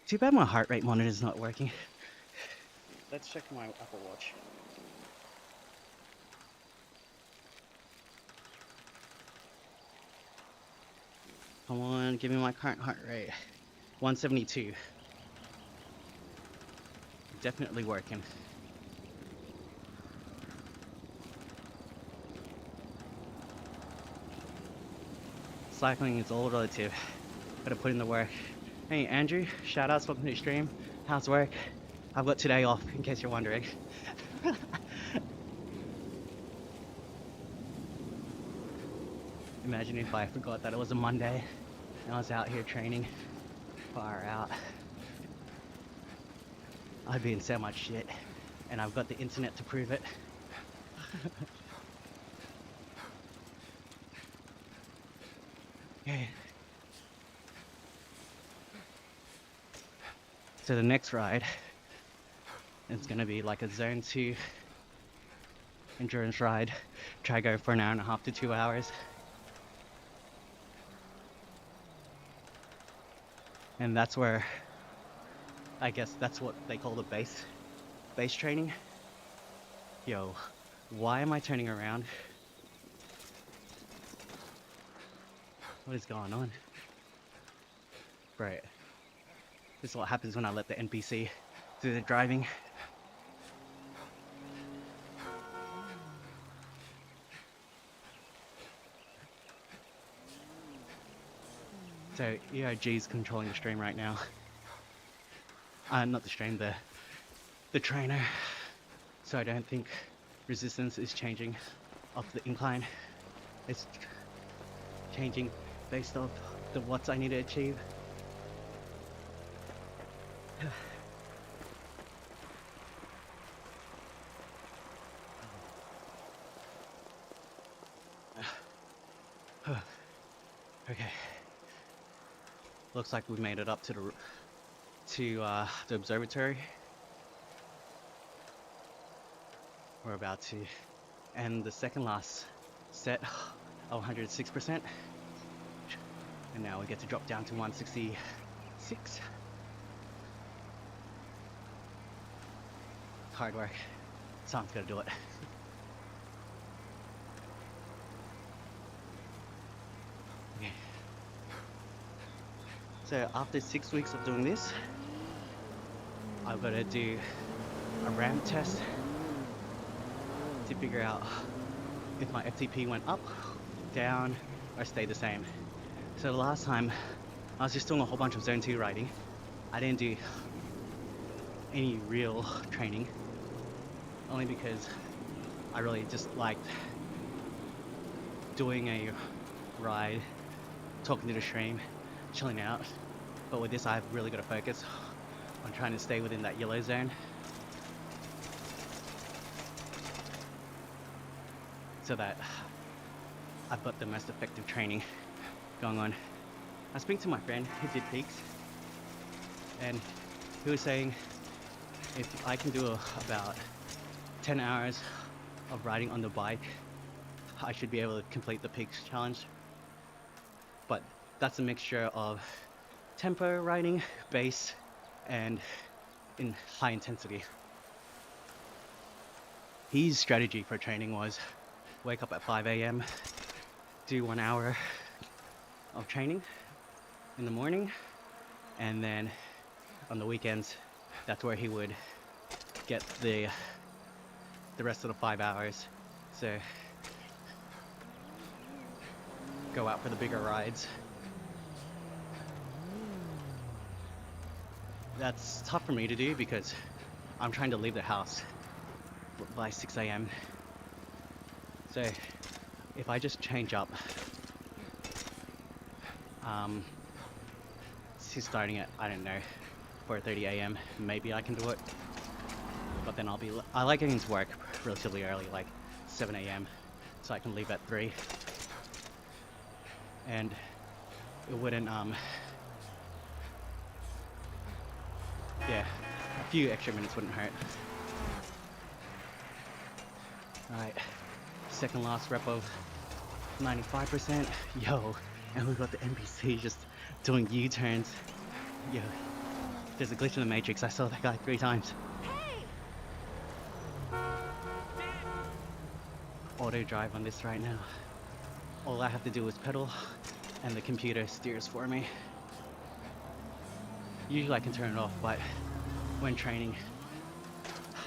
Too bad my heart rate monitor is not working. Let's check my Apple Watch. Come on, give me my current heart rate. 172. Definitely working. Cycling is all relative. Gotta put in the work. Hey Andrew, shout outs, welcome to the stream. How's work? I've got today off, in case you're wondering. Imagine if I forgot that it was a Monday and I was out here training. Far out. I'd be in so much shit, and I've got the internet to prove it. Okay. So the next ride is gonna be like a zone 2 endurance ride. Try go for an hour and a half to 2 hours. And that's where, I guess that's what they call the base training. Yo, why am I turning around? What is going on? Right. This is what happens when I let the NPC do the driving. So EOG's controlling the stream right now. Not the stream, the trainer. So I don't think resistance is changing off the incline. It's changing based off the watts I need to achieve. Okay. Looks like we made it up to the observatory. We're about to end the second last set of 106%. And now we get to drop down to 166. Hard work. Someone's gonna do it. Okay. So after 6 weeks of doing this, I've got to do a ramp test to figure out if my FTP went up, down, or stayed the same. So the last time, I was just doing a whole bunch of Zone 2 riding. I didn't do any real training, only because I really just liked doing a ride, talking to the stream, chilling out. But with this, I've really got to focus on trying to stay within that yellow zone. so that I've got the most effective training going on. I was speaking to my friend who did peaks, and he was saying if I can do about 10 hours of riding on the bike, I should be able to complete the peaks challenge. But that's a mixture of tempo riding, bass, and in high intensity. His strategy for training was wake up at 5 a.m, do 1 hour of training in the morning, and then on the weekends, that's where he would get the rest of the 5 hours. So go out for the bigger rides. That's tough for me to do because I'm trying to leave the house by 6 a.m. So if I just change up to starting at, I don't know, 4:30 a.m, maybe I can do it. But then I like getting to work relatively early, like 7 a.m, so I can leave at 3. And it wouldn't, yeah, a few extra minutes wouldn't hurt. Alright, second last rep of 95%. Yo, and we've got the NPC just doing U-turns. Yo, there's a glitch in the Matrix. I saw that guy 3 times. Auto drive on this right now. All I have to do is pedal and the computer steers for me. Usually I can turn it off, but when training,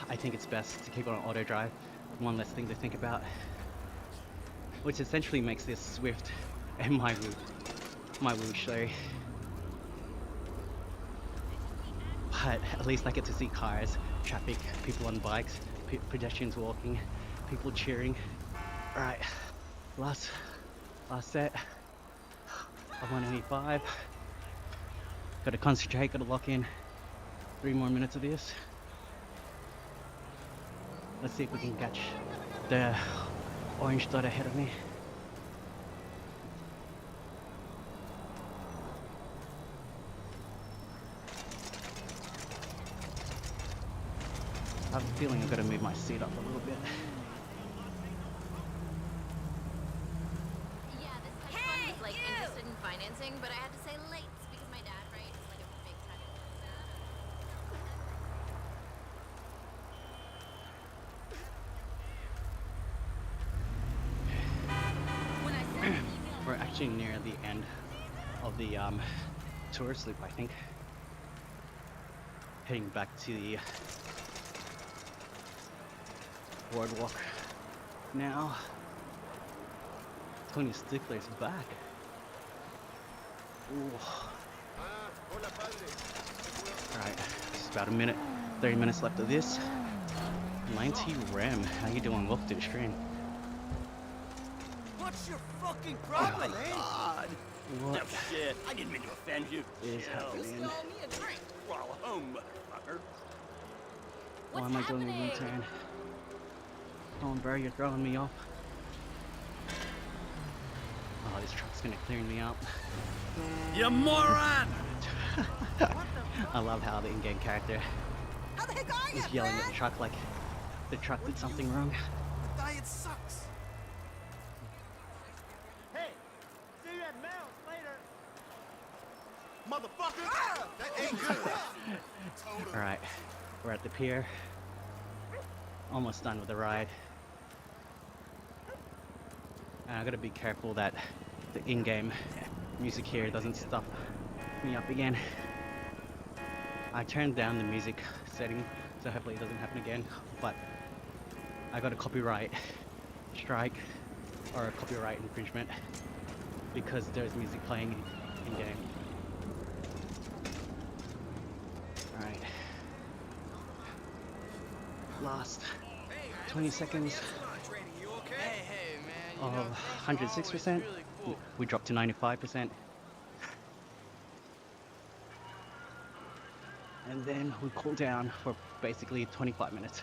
I think it's best to keep it on auto drive. One less thing to think about. Which essentially makes this Swift and my Woo show. But at least I get to see cars, traffic, people on bikes, pedestrians walking, people cheering. Alright, last set of 185. Gotta concentrate, gotta lock in 3 more minutes of this. Let's see if we can catch the orange dot ahead of me. I have a feeling I've got to move my seat up a little bit. Yeah, this hedge fund was like interested in financing, but I had to say late because my dad, right, is like a big time. When I sent an email, We're actually near the end of the tourist loop, I think. Heading back to the boardwalk now. Tony Stickler's back. Ooh. Alright, just about 30 minutes left of this. 90 Rem, how you doing? Welcome to the stream. What's your fucking problem, eh? God! What No shit, I didn't mean to offend you. is happening? Swallow home, motherfucker. Why am I doing a U-turn? Come on, bro, you're throwing me off. Oh, this truck's gonna clear me out. You moron! I love how the in-game character How the heck are you, is yelling at the truck like the truck did something wrong. The diet sucks. Hey, see you at Mel's later. Motherfucker! Ah, that ain't good. Alright, we're at the pier. Almost done with the ride. And I gotta be careful that the in-game music here doesn't stuff me up again. I turned down the music setting, so hopefully it doesn't happen again, but I got a copyright strike or a copyright infringement because there's music playing in-game. Alright. Last 20 seconds Hey, man. of You know, thanks for 106%. always really cool. We dropped to 95%. And then we cool down for basically 25 minutes.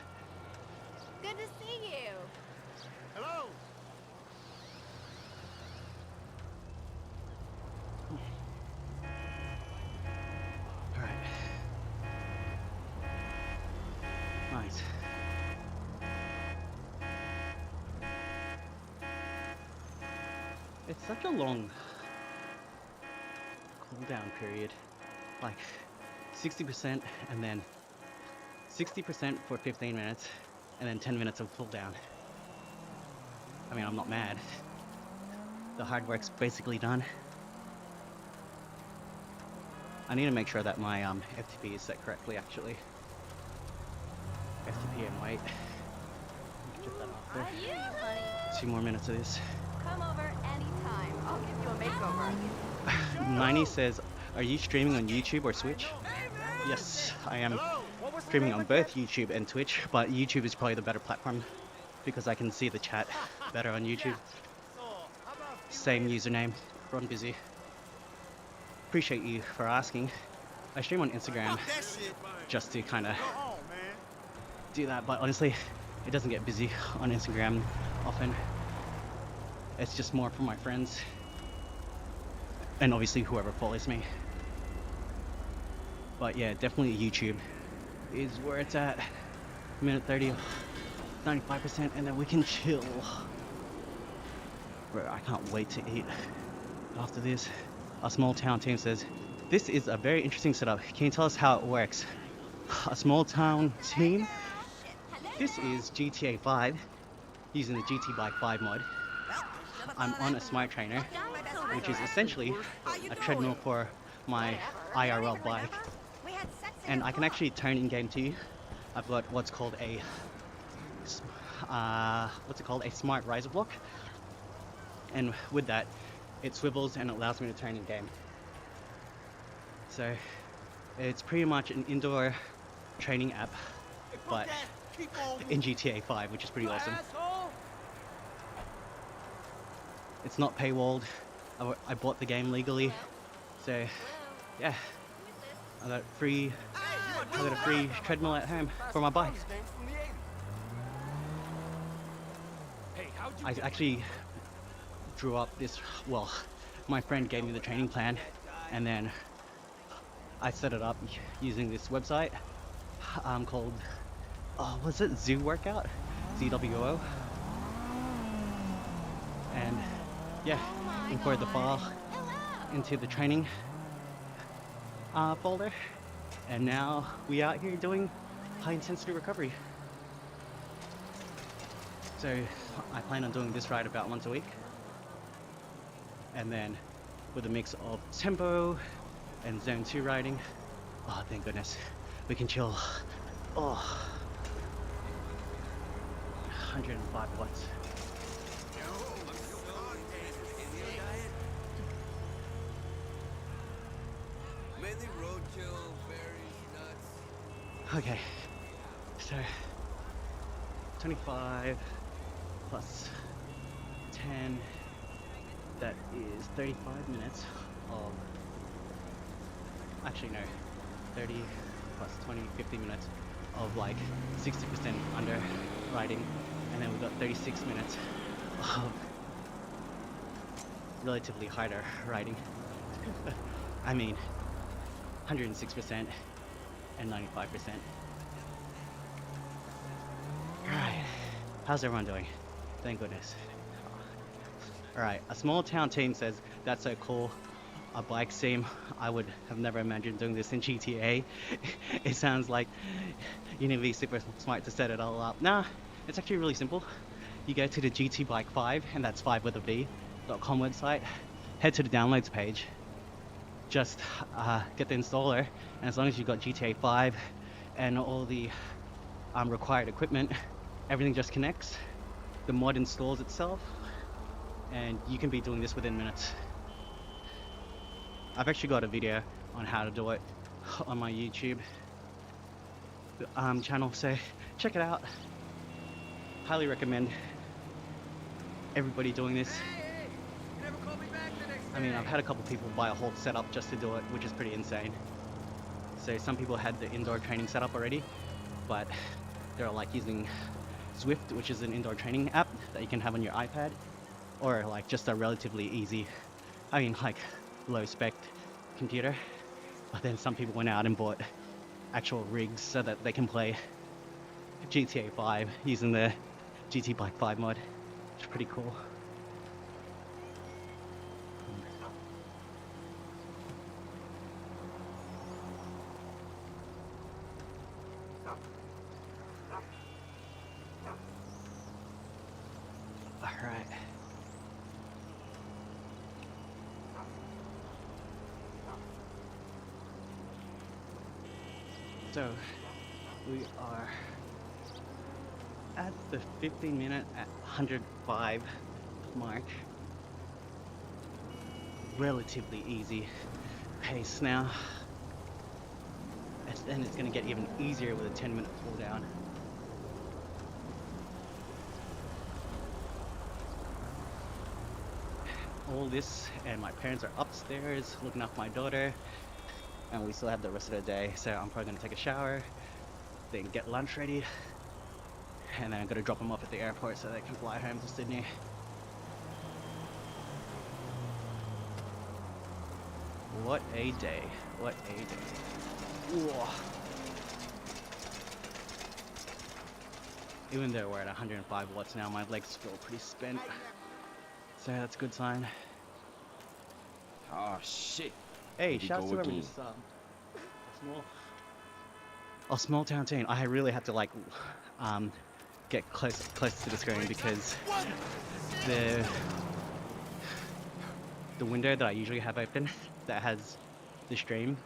good to see you. Hello? nice. It's such a long cooldown period, like 60% and then 60% for 15 minutes and then 10 minutes of cooldown. I mean, I'm not mad. The hard work's basically done. I need to make sure that my FTP is set correctly, actually. FTP and weight. Get that off there. You, honey. 2 more minutes of this. Come over anytime. I'll give you a makeover. 90 says, are you streaming on YouTube or Switch? Yes, I am streaming on both YouTube and Twitch, but YouTube is probably the better platform because I can see the chat better on YouTube. Same username, Ron Busy. Appreciate you for asking. I stream on Instagram just to kind of do that, but honestly, it doesn't get busy on Instagram often. It's just more for my friends and obviously whoever follows me. But yeah, definitely YouTube is where it's at. Minute 30, 95%, and then we can chill. Bro, I can't wait to eat after this. A small town team says, this is a very interesting setup. Can you tell us how it works? A small town team? This is GTA 5 using the GT Bike 5 mod. I'm on a smart trainer, which is essentially a treadmill for my IRL bike. And I can actually turn in game too. I've got what's called a smart riser block. And with that, it swivels and allows me to turn in game. So it's pretty much an indoor training app, but in GTA 5, which is pretty awesome. It's not paywalled. I bought the game legally, so yeah, I got a free treadmill at home for my bike. I actually drew up this, well, my friend gave me the training plan, and then I set it up using this website called, was it Zoo Workout? ZWO. And yeah, imported the file into the training folder, and now we out here doing high intensity recovery. So I plan on doing this ride about once a week, and then with a mix of tempo and zone 2 riding. Oh, thank goodness, we can chill. Oh, 105 watts. Okay, so 25 plus 10, that is 35 minutes of, actually no, 30 plus 20, 50 minutes of like 60% under riding, and then we've got 36 minutes of relatively harder riding. I mean, 106% and 95%. Alright, how's everyone doing? Thank goodness. Alright, a small town team says, that's so cool. A bike sim, I would have never imagined doing this in GTA. It sounds like you need to be super smart to set it all up. Nah, it's actually really simple. You go to the GT Bike 5, and that's 5 with a V.com website. Head to the downloads page. Just get the installer, and as long as you've got GTA 5 and all the required equipment, everything just connects. The mod installs itself, and you can be doing this within minutes. I've actually got a video on how to do it on my YouTube channel, so check it out. Highly recommend everybody doing this. I mean, I've had a couple people buy a whole setup just to do it, which is pretty insane. So some people had the indoor training setup already, but they're like using Zwift, which is an indoor training app that you can have on your iPad, or like just a relatively easy, I mean like low spec computer. But then some people went out and bought actual rigs so that they can play GTA 5 using the GT Bike 5 mod. It's pretty cool. Alright. So, we are at the 15-minute at 105 mark. Relatively easy pace now. And it's going to get even easier with a 10-minute cool down. All this, and my parents are upstairs looking after my daughter, and we still have the rest of the day, so I'm probably going to take a shower, then get lunch ready, and then I'm going to drop them off at the airport so they can fly home to Sydney. What a day. What a day. Whoa. Even though we're at 105 watts now, my legs feel pretty spent. So that's a good sign. Oh shit. Hey, we shout out go to whoever again. just small town team. I really had to like get close to the screen because the window that I usually have open that has the stream,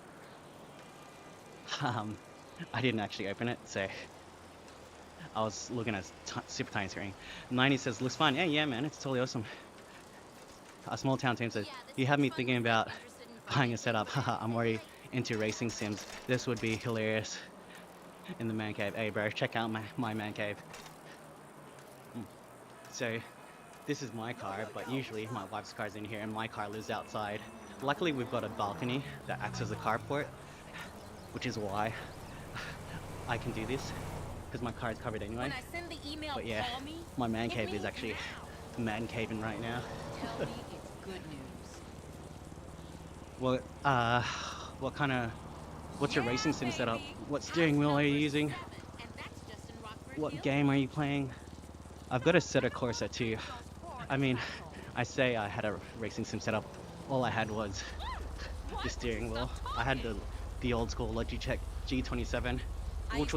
I didn't actually open it, so I was looking at a super tiny screen. 90 says, looks fine. Yeah, man, it's totally awesome. A small town team says, you have me thinking about buying a setup. Haha, I'm already into racing sims. This would be hilarious in the man cave. Hey bro, check out my man cave. So this is my car, but usually my wife's car's in here and my car lives outside. Luckily we've got a balcony that acts as a carport, which is why I can do this, because my car is covered anyway. When I send the email, But yeah, call me. my man Hit cave me is actually now. man caving right now. Tell me it's good news. Well, what's your racing sim setup? What steering wheel are you using? And that's just in Rockford What Hills. game are you playing? I've got a Assetto Corsa too. I mean, I say I had a racing sim setup. All I had was the steering wheel. I had the old school Logitech G27, which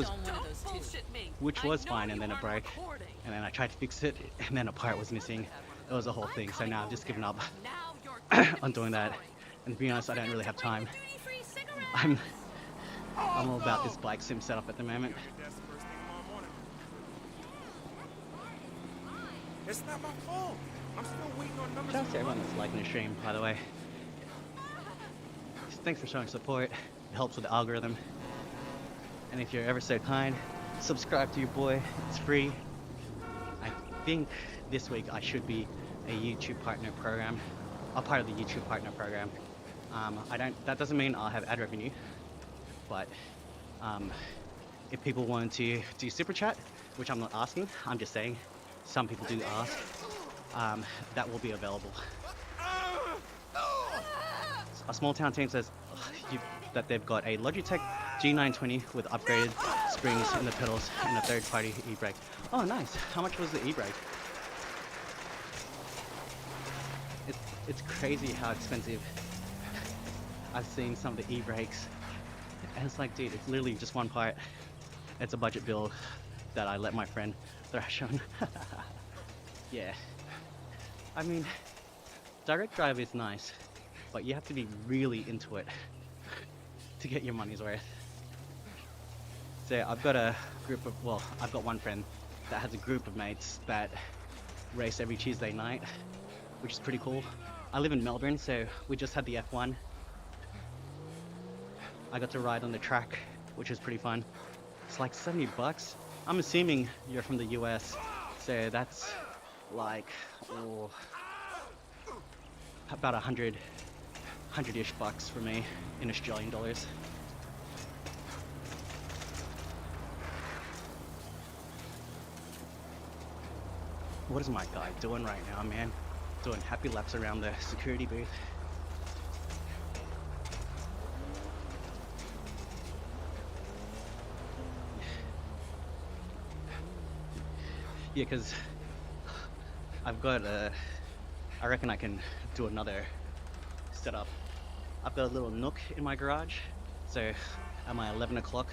was fine, and then it broke, and then I tried to fix it, and then a part was missing. It was a whole thing. So now I've just given up on doing that. And to be honest, I don't really have time. I'm all about this bike sim setup at the moment. It's not my fault. I'm still waiting on numbers. Shout out to everyone that's liking the stream, by the way. Thanks for showing support. It helps with the algorithm. And if you're ever so kind, subscribe to your boy. It's free. I think this week I should be a YouTube partner program. A part of the YouTube partner program. That doesn't mean I'll have ad revenue, but if people want to do super chat, which I'm not asking, I'm just saying some people do ask, that will be available. A small town team says that they've got a Logitech G920 with upgraded springs in the pedals and a third-party e-brake. Oh, nice. How much was the e-brake? It's crazy how expensive I've seen some of the e-brakes. And it's like, dude, it's literally just one part. It's a budget build that I let my friend thrash on. Yeah. I mean, direct drive is nice, but you have to be really into it to get your money's worth. So I've got I've got one friend that has a group of mates that race every Tuesday night, which is pretty cool. I live in Melbourne, so we just had the F1. I got to ride on the track, which is pretty fun. It's like $70. I'm assuming you're from the US, so that's like about 100-ish bucks for me in Australian dollars. What is my guy doing right now, man? Doing happy laps around the security booth. Yeah, because I've got I reckon I can do another setup. I've got a little nook in my garage, so at my 11 o'clock,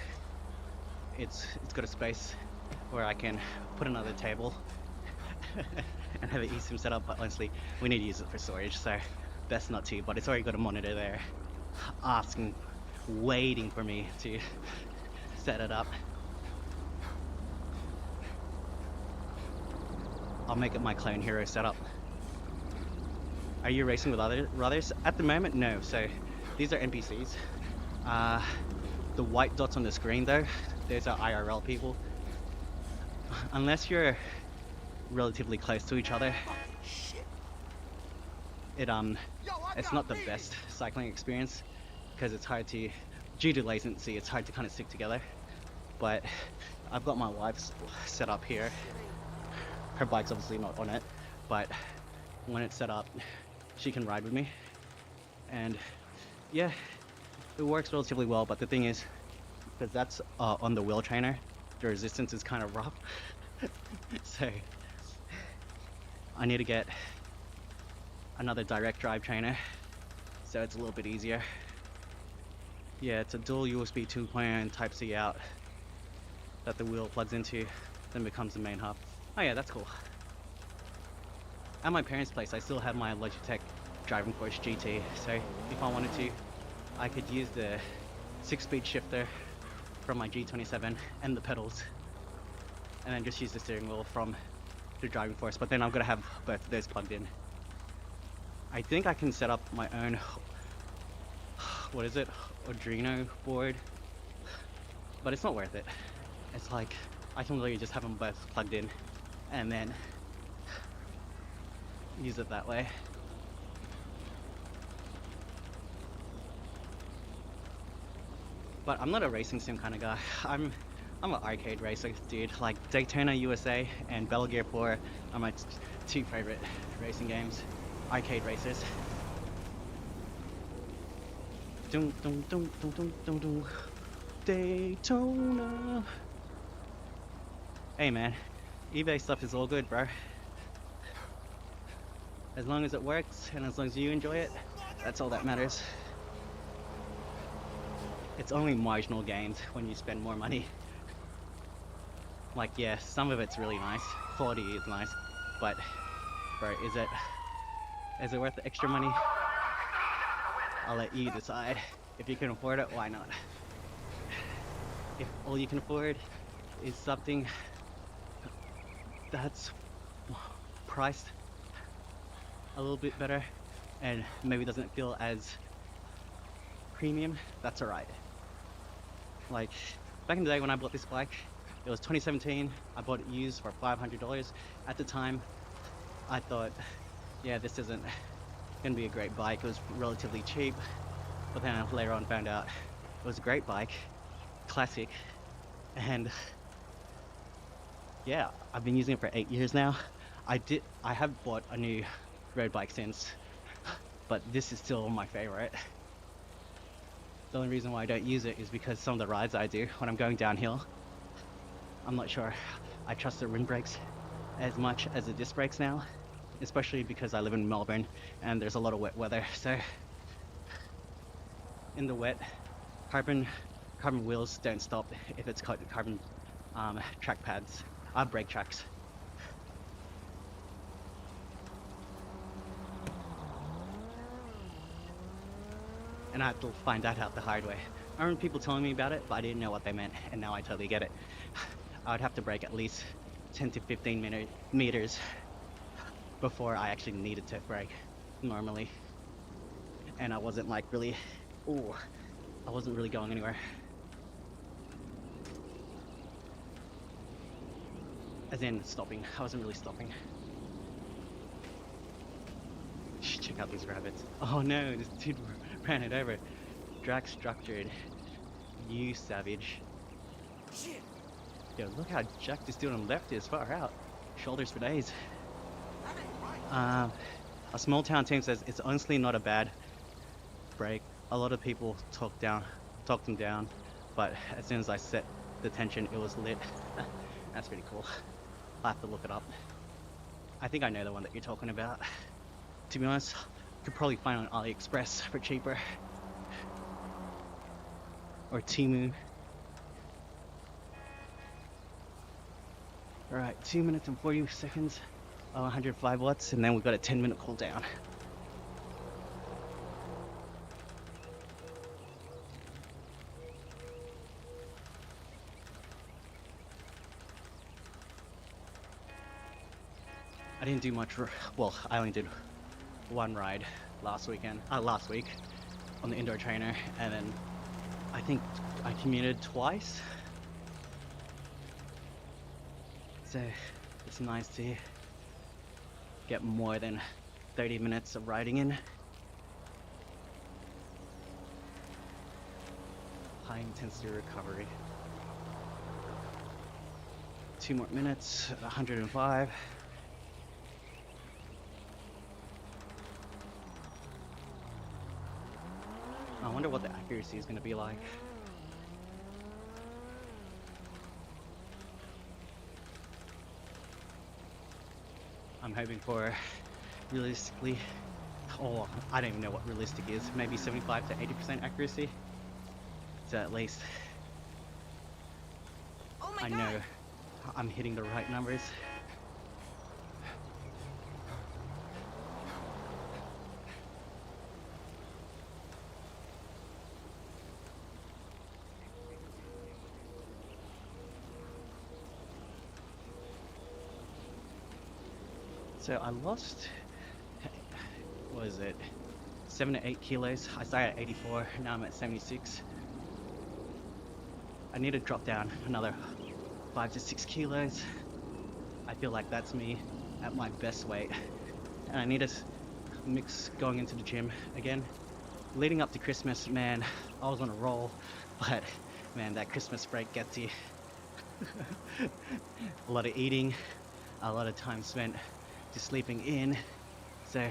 it's got a space where I can put another table and have an eSIM set up. But honestly, we need to use it for storage, so best not to. But it's already got a monitor there, asking, waiting for me to set it up. I'll make it my Clone Hero setup. Are you racing with others? At the moment, no. So these are NPCs. The white dots on the screen though, those are IRL people. Unless you're relatively close to each other, it's not the best cycling experience because it's hard to, due to latency, it's hard to kind of stick together. But I've got my wife's set up here. Her bike's obviously not on it, but when it's set up, she can ride with me. And yeah, it works relatively well. But the thing is, because that's on the wheel trainer, the resistance is kind of rough. So I need to get another direct drive trainer, so it's a little bit easier. Yeah, it's a dual USB 2.0 Type-C out that the wheel plugs into, then becomes the main hub. Oh yeah, that's cool. At my parents' place, I still have my Logitech Driving Force GT, so if I wanted to, I could use the 6-speed shifter from my G27 and the pedals, and then just use the steering wheel from the Driving Force, but then I'm gonna have both of those plugged in. I think I can set up my own, what is it, Arduino board, but it's not worth it. It's like, I can literally just have them both plugged in and then use it that way. But I'm not a racing sim kind of guy. I'm an arcade racer, dude. Like Daytona USA and Belgier 4 are my two favorite racing games. Arcade racers. Dum dum dum dum dum dum dum. Daytona. Hey man, eBay stuff is all good, bro. As long as it works and as long as you enjoy it, that's all that matters. It's only marginal gains when you spend more money. Like, yeah, some of it's really nice, quality is nice, but bro, is it worth the extra money? I'll let you decide. If you can afford it, why not? If all you can afford is something that's priced a little bit better and maybe doesn't feel as premium, that's alright. Like, back in the day when I bought this bike, it was 2017, I bought it used for $500. At the time, I thought, yeah, this isn't gonna be a great bike. It was relatively cheap, but then I later on found out it was a great bike, classic, and yeah, I've been using it for 8 years now. I have bought a new road bike since, but this is still my favorite. The only reason why I don't use it is because some of the rides I do when I'm going downhill, I'm not sure I trust the rim brakes as much as the disc brakes now, especially because I live in Melbourne and there's a lot of wet weather. So in the wet, carbon wheels don't stop if it's carbon track pads, brake tracks. And I had to find that out the hard way. I remember people telling me about it, but I didn't know what they meant, and now I totally get it. I would have to brake at least 10 to 15 meters before I actually needed to brake normally. And I wasn't like really, I wasn't really going anywhere. As in stopping, I wasn't really stopping. Check out these rabbits. Oh no, this dude ran it over. Drag structured. You savage. Shit. Yo, look how jacked this dude on the left is, far out. Shoulders for days. A small town team says it's honestly not a bad break. A lot of people talked them down, but as soon as I set the tension, it was lit. That's pretty cool. I'll have to look it up. I think I know the one that you're talking about. To be honest, could probably find on AliExpress for cheaper. Or Temu. Alright, 2 minutes and 40 seconds. 105 watts, and then we've got a 10-minute cooldown. I didn't do much, well, I only did one ride last week on the indoor trainer, and then I think I commuted twice. So it's nice to get more than 30 minutes of riding in. High intensity recovery. 2 more minutes, 105. I wonder what the accuracy is going to be like. I'm hoping for realistically, oh, I don't even know what realistic is, maybe 75 to 80% accuracy. So at least I know I'm hitting the right numbers. So I lost, what is it, 7 to 8 kilos. I started at 84, now I'm at 76. I need to drop down another 5 to 6 kilos. I feel like that's me at my best weight. And I need to mix going into the gym again. Leading up to Christmas, man, I was on a roll, but man, that Christmas break gets you. A lot of eating, a lot of time spent just sleeping in, so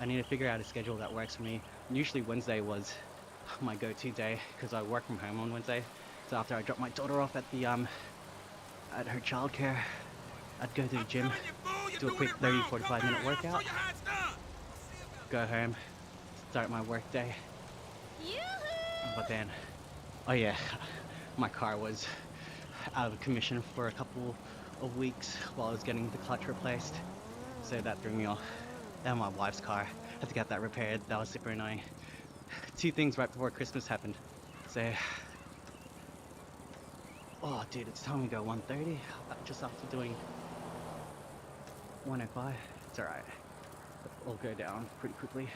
I need to figure out a schedule that works for me. Usually Wednesday was my go-to day because I work from home on Wednesday. So after I drop my daughter off at the at her childcare, I'd go to the gym, do a quick 30-45 minute workout, go home, start my work day. But then, oh yeah, my car was out of commission for a couple of weeks while I was getting the clutch replaced. So that threw me off. And my wife's car, had to get that repaired. That was super annoying. 2 things right before Christmas happened. So, oh dude, it's time to go 130 just after doing 105. It's alright. It'll go down pretty quickly.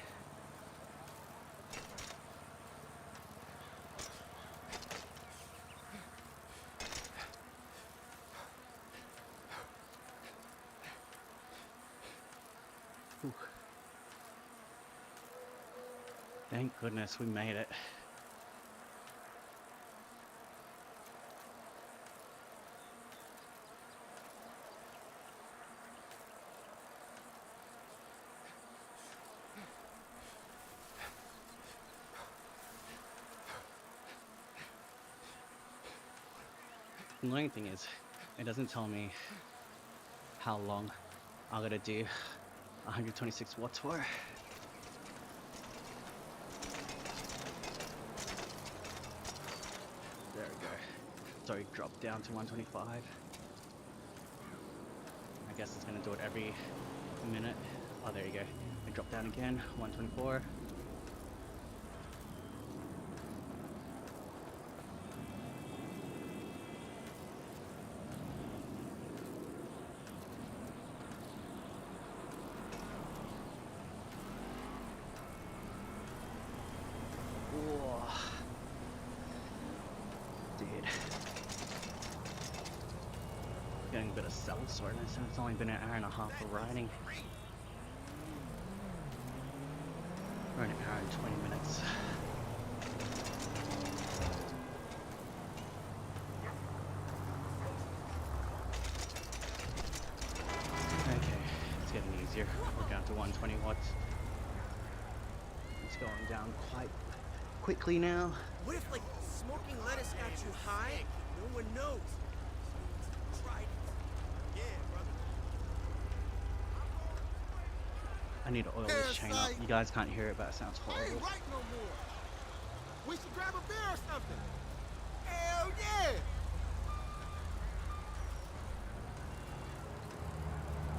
Whew. Thank goodness we made it. The annoying thing is, it doesn't tell me how long I'm gonna do 126 watts for. There we go. It's already dropped down to 125. I guess it's gonna do it every minute. Oh, there you go. It dropped down again, 124. Getting a bit of cell soreness, and it's only been an hour and a half of riding. Or an hour and 20 minutes. Okay, it's getting easier. We're down to 120 watts. It's going down quite quickly now. What if, like, smoking lettuce got you high? No one knows. Try it. Yeah, brother. I need to oil this chain up. You guys can't hear it, but it sounds I horrible. ain't right no more. We should grab a beer or something. Hell yeah!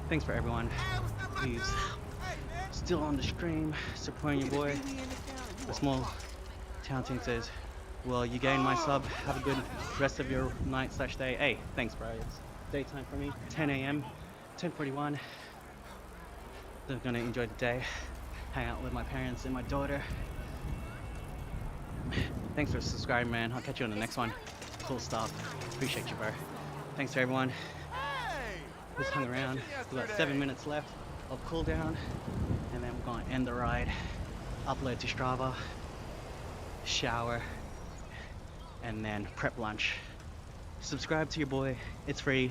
Thanks for everyone. Hey, what's up, my dude? Please, Hey, man. still on the stream, supporting your boy. We in the town. You The a small fuck. town team says, well, you gained my sub. Have a good rest of your night/day. Hey, thanks, bro. It's daytime for me. 10 a.m. 10:41. They're gonna enjoy the day, hang out with my parents and my daughter. Thanks for subscribing, man. I'll catch you on the next one. Cool stuff. Appreciate you, bro. Thanks to everyone Hey! who's hung around. We've got 7 minutes left of cooldown, and then we're gonna end the ride. Upload to Strava, shower, and then prep lunch. Subscribe to your boy. It's free.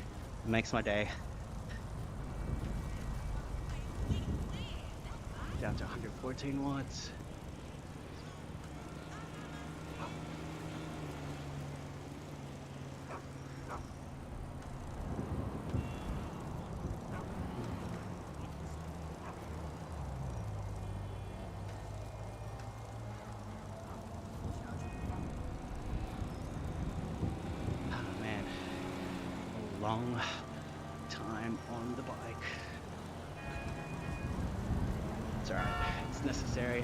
It makes my day. Down to 114 watts. Oh man, a long time on the bike. It's alright, it's necessary.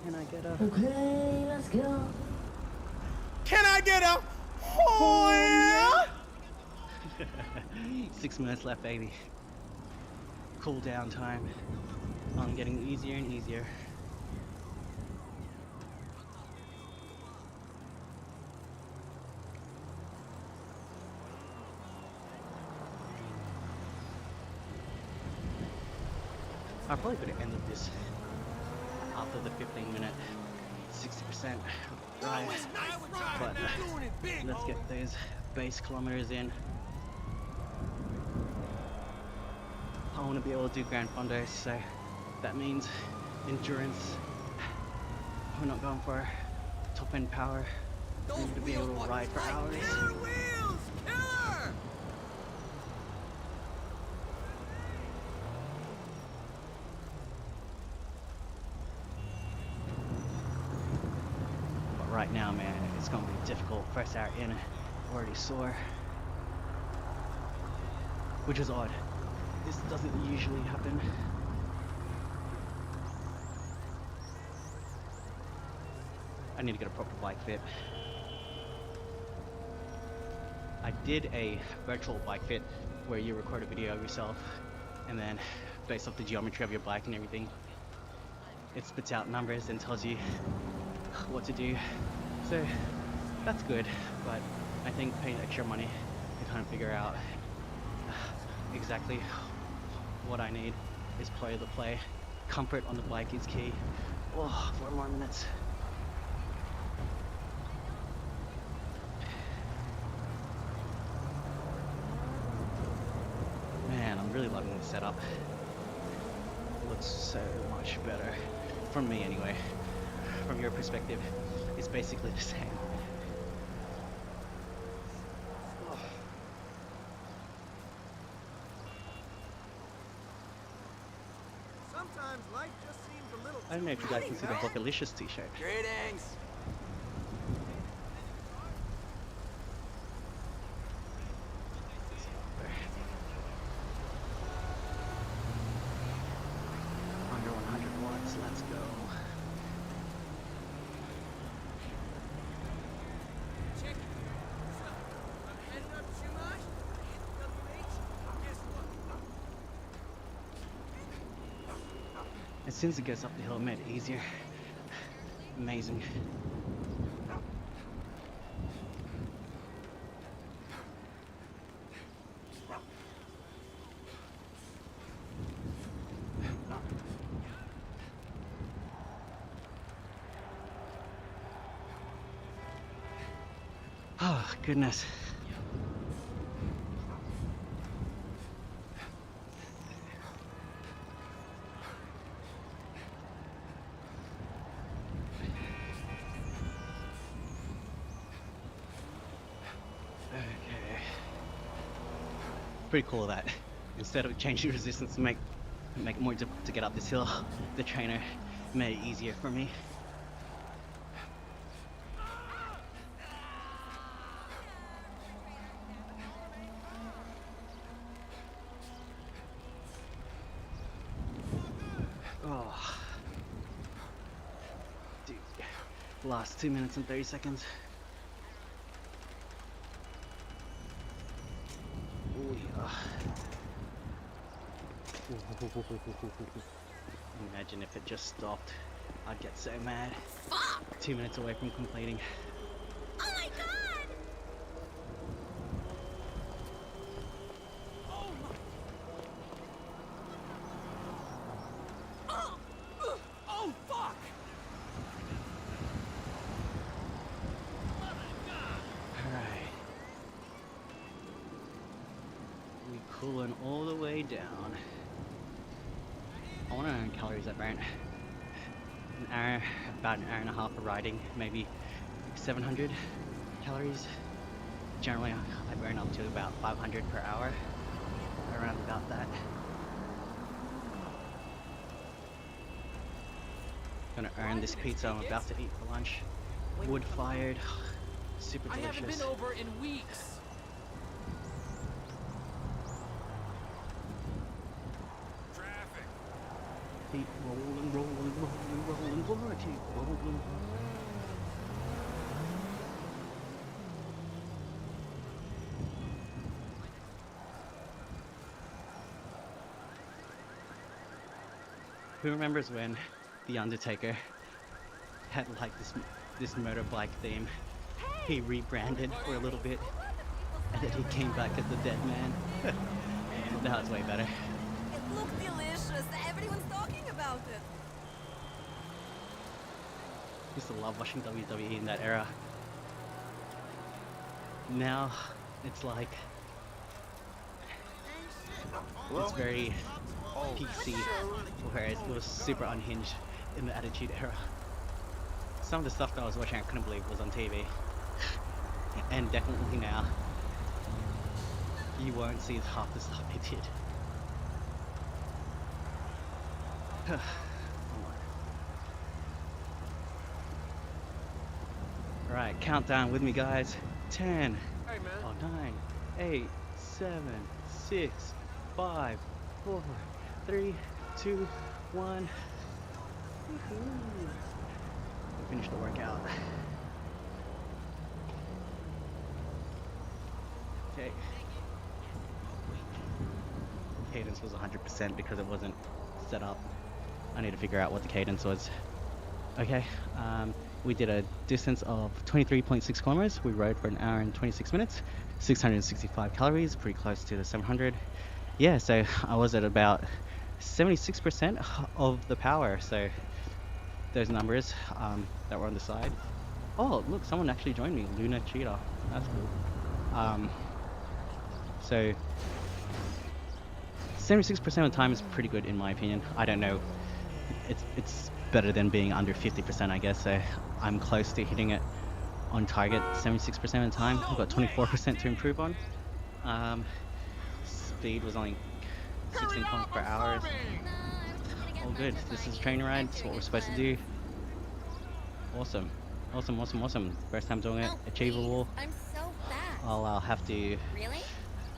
Can I get a... Okay, let's go. Can I get a oh yeah? 6 minutes left, baby. Cool down time. I'm getting easier and easier. I probably could have ended this after the 15-minute, 60% ride, but let's get those base kilometers in. I want to be able to do Grand Fondos, so that means endurance. We're not going for top end power. We need to be able to ride for hours. Killer wheels! Killer! But right now, man, it's gonna be difficult. First hour in, already sore, which is odd. This doesn't usually happen. I need to get a proper bike fit. I did a virtual bike fit where you record a video of yourself and then based off the geometry of your bike and everything, it spits out numbers and tells you what to do. So that's good, but I think paying extra money to kind of figure out exactly what I need is play the play. Comfort on the bike is key. Oh, 4 more minutes. Man, I'm really loving the setup. It looks so much better. From me anyway. From your perspective, it's basically the same. Sometimes life just seems a little I don't know if you guys can see the Bocalicious t-shirt. Greetings. Under 100 watts, let's go. Check it. So, I'm heading up Chumash, WH. Guess what? As soon as it goes up the hill, it made it easier. Amazing. Oh, goodness. Okay. pretty cool that instead of changing resistance to make it more difficult to get up this hill, the trainer made it easier for me. Oh, dude, last 2 minutes and 30 seconds. Oh yeah. Imagine if it just stopped. I'd get so mad. Fuck! 2 minutes away from completing. Oh my god! Oh, fuck! Alright. We cooling all the way down. I want to know calories I burnt. About an hour and a half of riding, maybe 700 calories. Generally, I burn up to about 500 per hour, around about that. Gonna earn this pizza I'm about to eat for lunch. Wood fired, super I haven't delicious. been over in weeks. Keep rolling, rolling, rolling, rolling, rolling, keep rolling. Who remembers when The Undertaker had like this motorbike theme? He rebranded for a little bit, and then he came back as the Dead Man. That was way better. It looked delicious. Everyone's talking about it. Used to love watching WWE in that era. Now it's like it's very PC, whereas it was super unhinged in the Attitude Era. Some of the stuff that I was watching I couldn't believe was on TV. And definitely now, you won't see half the stuff they did. Alright, countdown with me guys. 10, Hey, man. oh, 9, 8, 7, 6, 5, 4, 3, 2, 1. We finished the workout. Okay. Cadence was 100% because it wasn't set up. I need to figure out what the cadence was. Okay, we did a distance of 23.6 kilometers. We rode for an hour and 26 minutes, 665 calories, pretty close to the 700. Yeah, so I was at about 76% of the power. So those numbers that were on the side. Oh, look, someone actually joined me, Luna Cheetah. That's cool. So 76% of the time is pretty good in my opinion. I don't know. It's better than being under 50%, I guess. So I'm close to hitting it on target 76% of the time. I've got 24% to improve on. Speed was only 16 kilometers per hour. All good. This is a training ride. It's what we're supposed to do. Awesome. Awesome, awesome, awesome. First time doing it. Oh, Achievable. please. I'm so fast. I'll have to Really?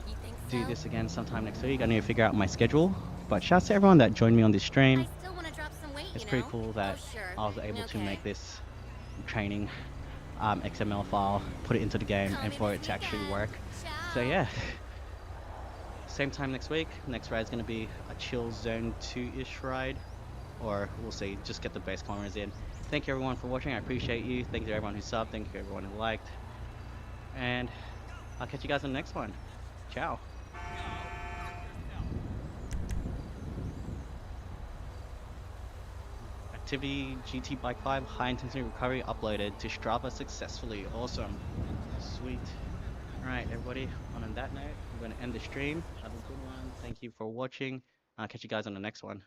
You think do so? this again sometime next week. I need to figure out my schedule. But shouts to everyone that joined me on this stream. I still want to drop some weight, It's you pretty know? cool that Oh, sure. I was able to Okay. make this training XML file, put it into the game, Call and me for this it to actually weekend. work. So Ciao. yeah, same time next week. Next ride is going to be a chill zone 2-ish ride, or we'll see, just get the base kilometers in. Thank you everyone for watching. I appreciate you. Thank you to everyone who subbed. Thank you to everyone who liked. And I'll catch you guys on the next one. Ciao. Activity GT Bike 5 high intensity recovery uploaded to Strava successfully. Awesome. Sweet. Alright everybody, on that note, I'm going to end the stream. Have a good one. Thank you for watching. I'll catch you guys on the next one.